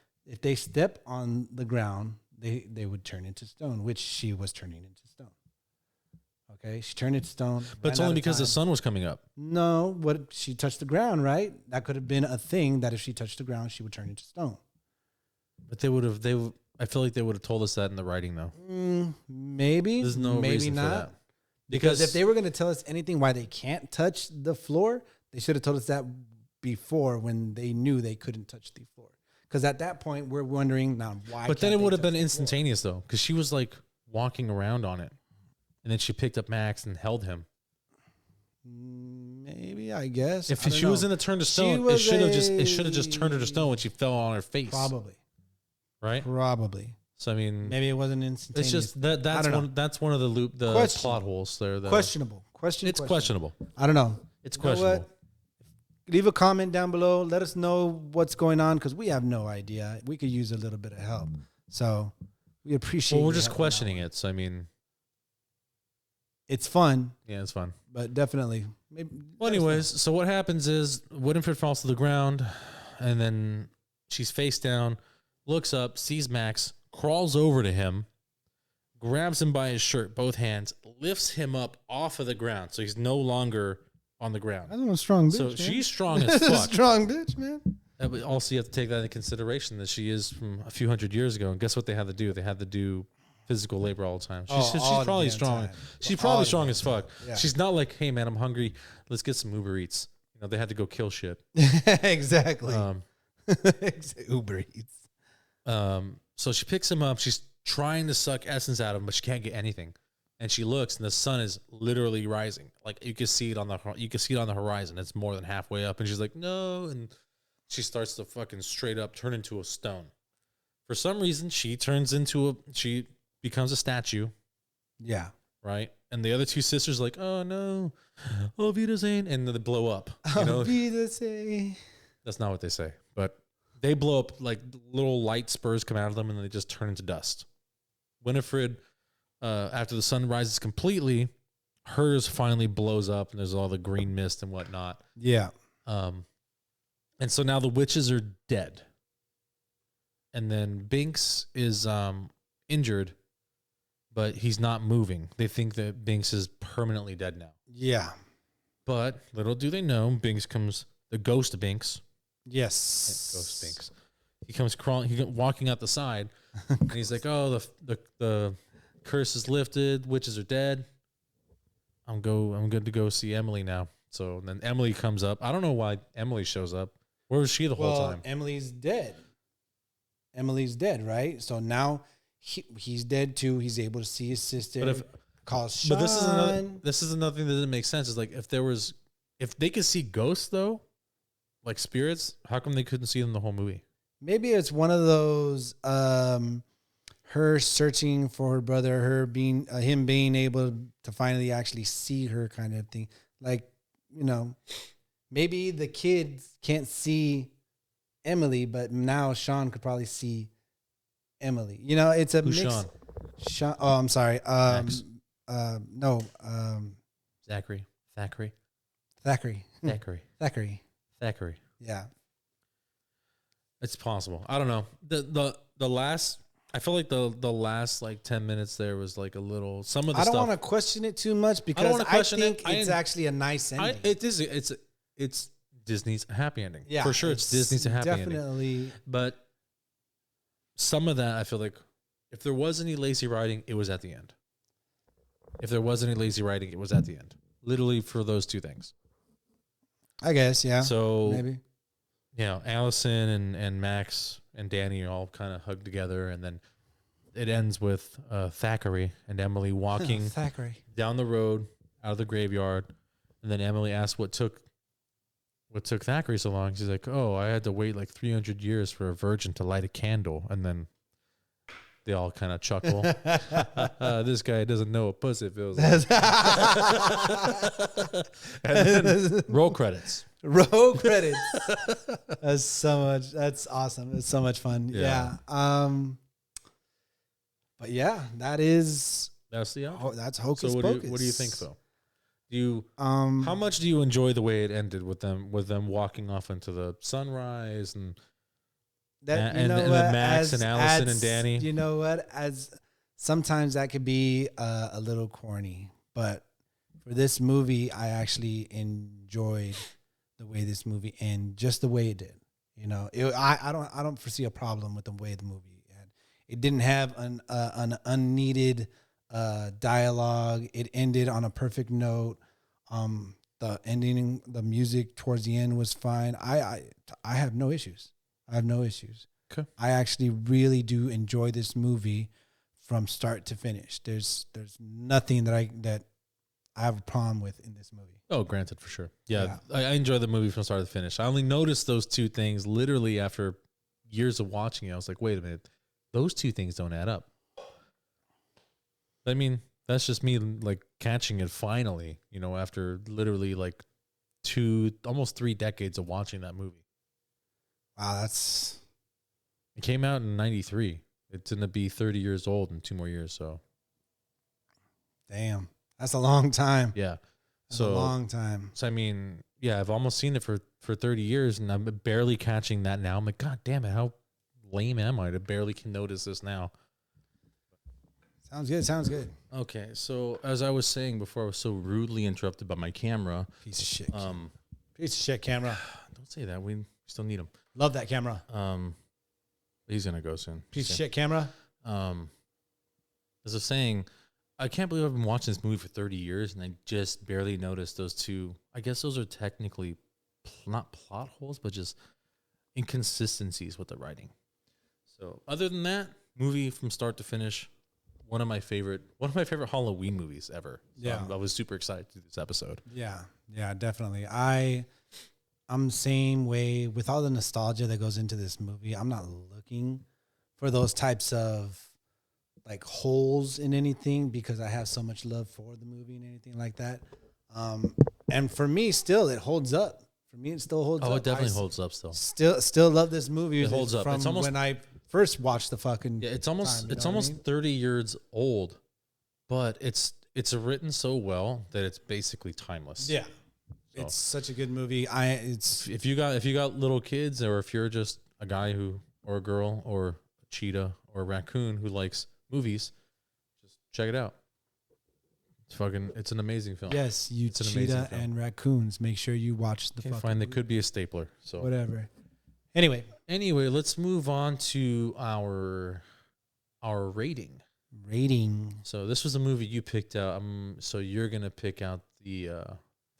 they step on the ground, they would turn into stone, which she was turning into stone. Okay, she turned into stone. But it's only because the sun was coming up. No, she touched the ground, right? That could have been a thing that if she touched the ground, she would turn into stone. But I feel like they would have told us that in the writing, though. Maybe. There's no maybe reason not. for that. Because if they were going to tell us anything why they can't touch the floor, they should have told us that before when they knew they couldn't touch the floor. Because at that point, we're wondering now why. But then it would have been the instantaneous, though, because she was like walking around on it. And then she picked up Max and held him. Maybe, I guess. If she was in a turn to stone, it should have just turned her to stone when she fell on her face. Probably. Right? Probably. So I mean, maybe it wasn't instantaneous. it's just that's one of the plot holes there. Questionable. It's questionable. I don't know. It's You know questionable. what? Leave a comment down below. Let us know what's going on because we have no idea. We could use a little bit of help. So we appreciate. Well, we're you just helping questioning out. it. So I mean, It's fun, yeah, it's fun. but definitely. Well, anyways, so what happens is Winifred falls to the ground, and then she's face down, looks up, sees Max, crawls over to him, grabs him by his shirt, both hands, lifts him up off of the ground, so he's no longer on the ground. That's a strong bitch. So man. she's strong as fuck. Strong bitch, man. But also, you have to take that into consideration that she is from a few hundred years ago. And guess what they had to do? They had to do physical labor all the time. She's all probably the strong. time. She's All probably the strong damn as fuck. time. Yeah. She's not like, hey, man, I'm hungry. Let's get some Uber Eats. You know, they had to go kill shit. Exactly. Um, Uber Eats. So she picks him up. She's trying to suck essence out of him, but she can't get anything. And she looks, and the sun is literally rising. Like you can see it on the horizon. It's more than halfway up, and she's like, "No!" And she starts to fucking straight up turn into a stone. For some reason, she becomes a statue, Yeah. right? And the other two sisters are like, "Oh no, oh Wiedersehen," and they blow up. You know, that's not what they say, but they blow up. Like little light spurs come out of them, and then they just turn into dust. Winifred. After the sun rises completely, hers finally blows up and there's all the green mist and whatnot. Yeah. And so now the witches are dead. And then Binks is injured, but he's not moving. They think that Binks is permanently dead now. Yeah. But little do they know, the ghost of Binks. Yes. Ghost Binks. He comes walking out the side, and he's like, "Oh, the curse is lifted. Witches are dead." I'm good to go see Emily now. So then Emily comes up. I don't know why Emily shows up. Where was she the whole time? Emily's dead. Emily's dead, right? So now he's dead too. He's able to see his sister. But this is another thing that doesn't make sense. Is like if they could see ghosts though, like spirits, how come they couldn't see them the whole movie? Maybe it's one of those her searching for her brother, him being able to finally actually see her kind of thing. Like, maybe the kids can't see Emily, but now Sean could probably see Emily. It's a Who's mix. Sean? Oh, I'm sorry. Max. No. Thackeray. Yeah. It's possible. I don't know. The last, I feel like the last like 10 minutes there was like a little, some of the I don't stuff. want to question it too much because I think it's actually a nice ending. It is. It's Disney's happy ending. Yeah, for sure. It's Disney's happy ending. Definitely. But some of that, I feel like if there was any lazy writing, it was at the end. If there was any lazy writing, it was at the end. Literally for those two things. I guess, yeah. So maybe. Allison and Max and Danny all kind of hug together, and then it ends with Thackeray and Emily walking down the road out of the graveyard, and then Emily asks what took Thackeray so long. She's like, "Oh, I had to wait like 300 years for a virgin to light a candle," and then they all kind of chuckle. This guy doesn't know what pussy feels like. And then roll credits. Roll credits. That's so much. That's awesome. It's so much fun. Yeah. But yeah, that's the outro. That's Hocus So Pocus. what do you think though? How much do you enjoy the way it ended with them walking off into the sunrise and then Max and Allison and Danny? You know what? As sometimes that could be a little corny, but for this movie, I actually enjoyed the way this movie ended, just the way it did. I don't foresee a problem with the way the movie ended. It didn't have an unneeded dialogue. It ended on a perfect note. The ending, the music towards the end was fine. I have no issues. Okay. I actually really do enjoy this movie from start to finish. There's nothing that I have a problem with in this movie. Oh, granted, for sure. Yeah. I enjoy the movie from start to finish. I only noticed those two things literally after years of watching it. I was like, wait a minute, those two things don't add up. I mean, that's just me like catching it finally, after literally like almost 3 decades of watching that movie. Wow, it came out in 93. It's going to be 30 years old in 2 more years. So, damn, that's a long time. Yeah. That's a long time. So, I mean, yeah, I've almost seen it for 30 years and I'm barely catching that now. I'm like, God damn it. How lame am I to barely can notice this now? Sounds good. Okay. So as I was saying before, I was so rudely interrupted by my camera. Piece of shit. Piece of shit camera. Don't say that. We still need him. Love that camera. He's going to go soon. Piece of shit camera. As I was saying, I can't believe I've been watching this movie for 30 years and I just barely noticed those two. I guess those are technically not plot holes, but just inconsistencies with the writing. So other than that, movie from start to finish, one of my favorite Halloween movies ever. So Yeah. I was super excited to do this episode. Yeah, definitely. I'm the same way with all the nostalgia that goes into this movie. I'm not looking for those types of like holes in anything because I have so much love for the movie and anything like that. And for me, still it holds up. For me, it still holds up. Oh, it definitely holds up still. Still love this movie. It holds up. From It's almost when I first watched the fucking. Yeah, it's almost time, 30 years old, but it's written so well that it's basically timeless. Yeah. So, it's such a good movie. If you got little kids, or if you're just a guy or a girl or a cheetah or a raccoon who likes movies, just check it out. It's an amazing film. Yes, you cheetah and raccoons. Make sure you watch the. Can't find. It could be a stapler. So whatever. Anyway, let's move on to our rating. Rating. So this was a movie you picked out. So you're gonna pick out the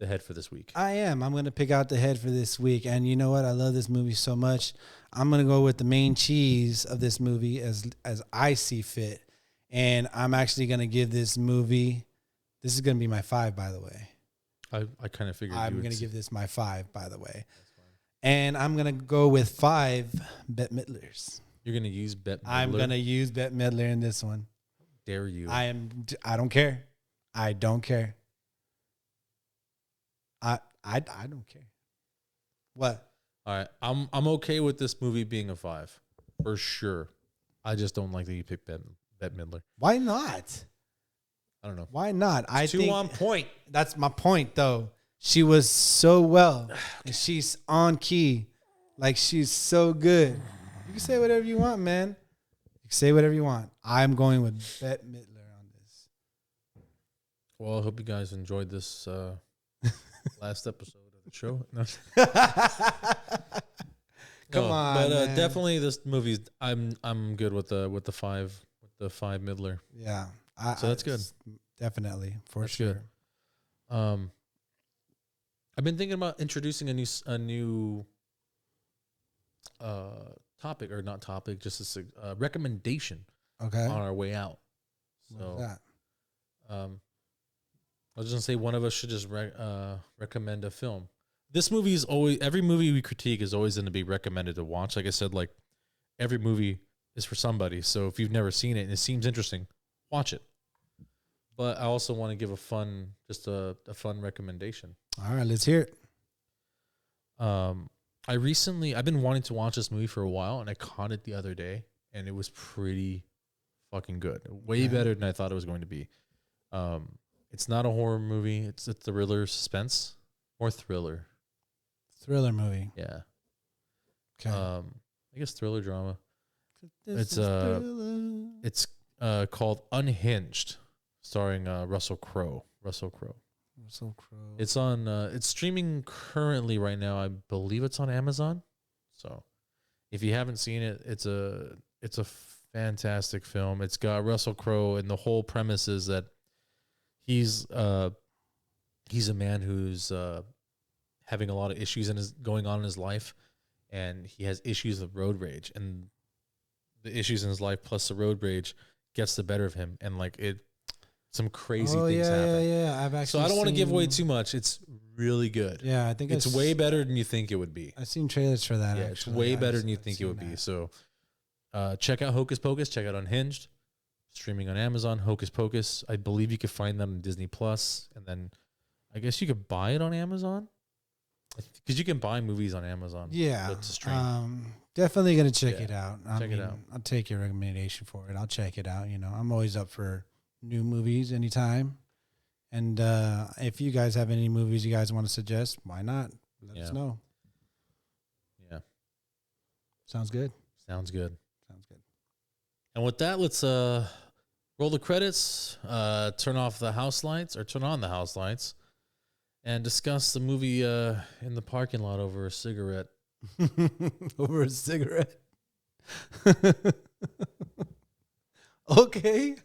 head for this week. I am. I'm going to pick out the head for this week. And you know what? I love this movie so much. I'm going to go with the main cheese of this movie as I see fit. And I'm actually going to give this movie, this is going to be my 5, by the way. I kind of figured I'm going to give this my 5, by the way. And I'm going to go with 5 Bette Midlers. You're going to use Bette Midler? I'm going to use Bette Midler in this one. Dare you? I don't care. I don't care. I don't care. What? All right. I'm okay with this movie being a 5 for sure. I just don't like that you picked Bette Midler. Why not? I don't know. Why not? I Too think on point. that's my point, though. She was so well, and she's on key. Like, she's so good. You can say whatever you want, man. You can say whatever you want. I'm going with Bette Midler on this. Well, I hope you guys enjoyed this last episode of the show. No. Come on, but man. definitely this movie's. I'm good with the 5 Midler. Yeah, So that's good. Definitely, for That's sure. good. I've been thinking about introducing a new topic, or not topic, just a recommendation Okay. on our way out. What's So that? I was gonna say one of us should just recommend a film. This movie is always, every movie we critique is always going to be recommended to watch. Like I said, like every movie is for somebody. So if you've never seen it and it seems interesting, watch it. But I also want to give a fun recommendation. All right, let's hear it. I've been wanting to watch this movie for a while, and I caught it the other day, and it was pretty fucking good. Way better than I thought it was going to be. It's not a horror movie. It's a thriller, suspense, or thriller. Thriller movie. Yeah. Okay. I guess thriller drama. This It's is thriller. it's called Unhinged, starring Russell Crowe. Russell Crowe. It's on. It's streaming currently right now. I believe it's on Amazon. So, if you haven't seen it, it's a fantastic film. It's got Russell Crowe, and the whole premise is that he's a man who's having a lot of issues going on in his life, and he has issues with road rage, and the issues in his life plus the road rage gets the better of him, and some crazy things happen. Yeah. I've actually. So I don't want to give away too much. It's really good. Yeah, I think it's way better than you think it would be. I've seen trailers for that. Yeah, actually. it's way better than you I've think it seen would be. that. So check out Hocus Pocus. Check out Unhinged. Streaming on Amazon. Hocus Pocus. I believe you could find that on Disney Plus, and then I guess you could buy it on Amazon, because you can buy movies on Amazon. Yeah. To stream. Definitely gonna check Yeah, it out. check it out. I'll take your recommendation for it. I'll check it out. I'm always up for new movies anytime. And if you guys have any movies you guys want to suggest, why not? Let us know. Yeah. Sounds good. Sounds good. Sounds good. And with that, let's roll the credits, turn off the house lights, or turn on the house lights, and discuss the movie in the parking lot over a cigarette. Over a cigarette. Okay.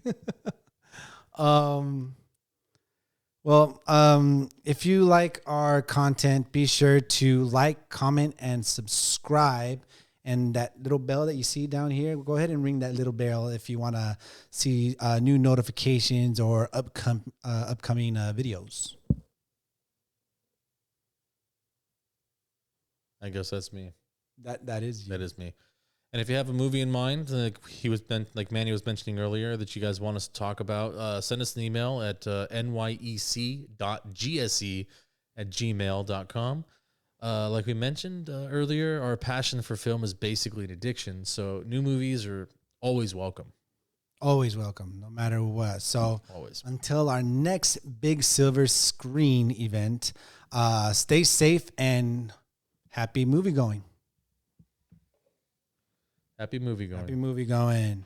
If you like our content, be sure to like, comment, and subscribe. And that little bell that you see down here, go ahead and ring that little bell if you want to see new notifications or upcoming videos. I guess that's me. That is you. That is me. And if you have a movie in mind, like Manny was mentioning earlier, that you guys want us to talk about, send us an email at nyec.gse@gmail.com. Like we mentioned earlier, our passion for film is basically an addiction. So new movies are always welcome. Always welcome, no matter what. So Always. until our next big silver screen event, stay safe and happy movie going. Happy movie going. Happy movie going.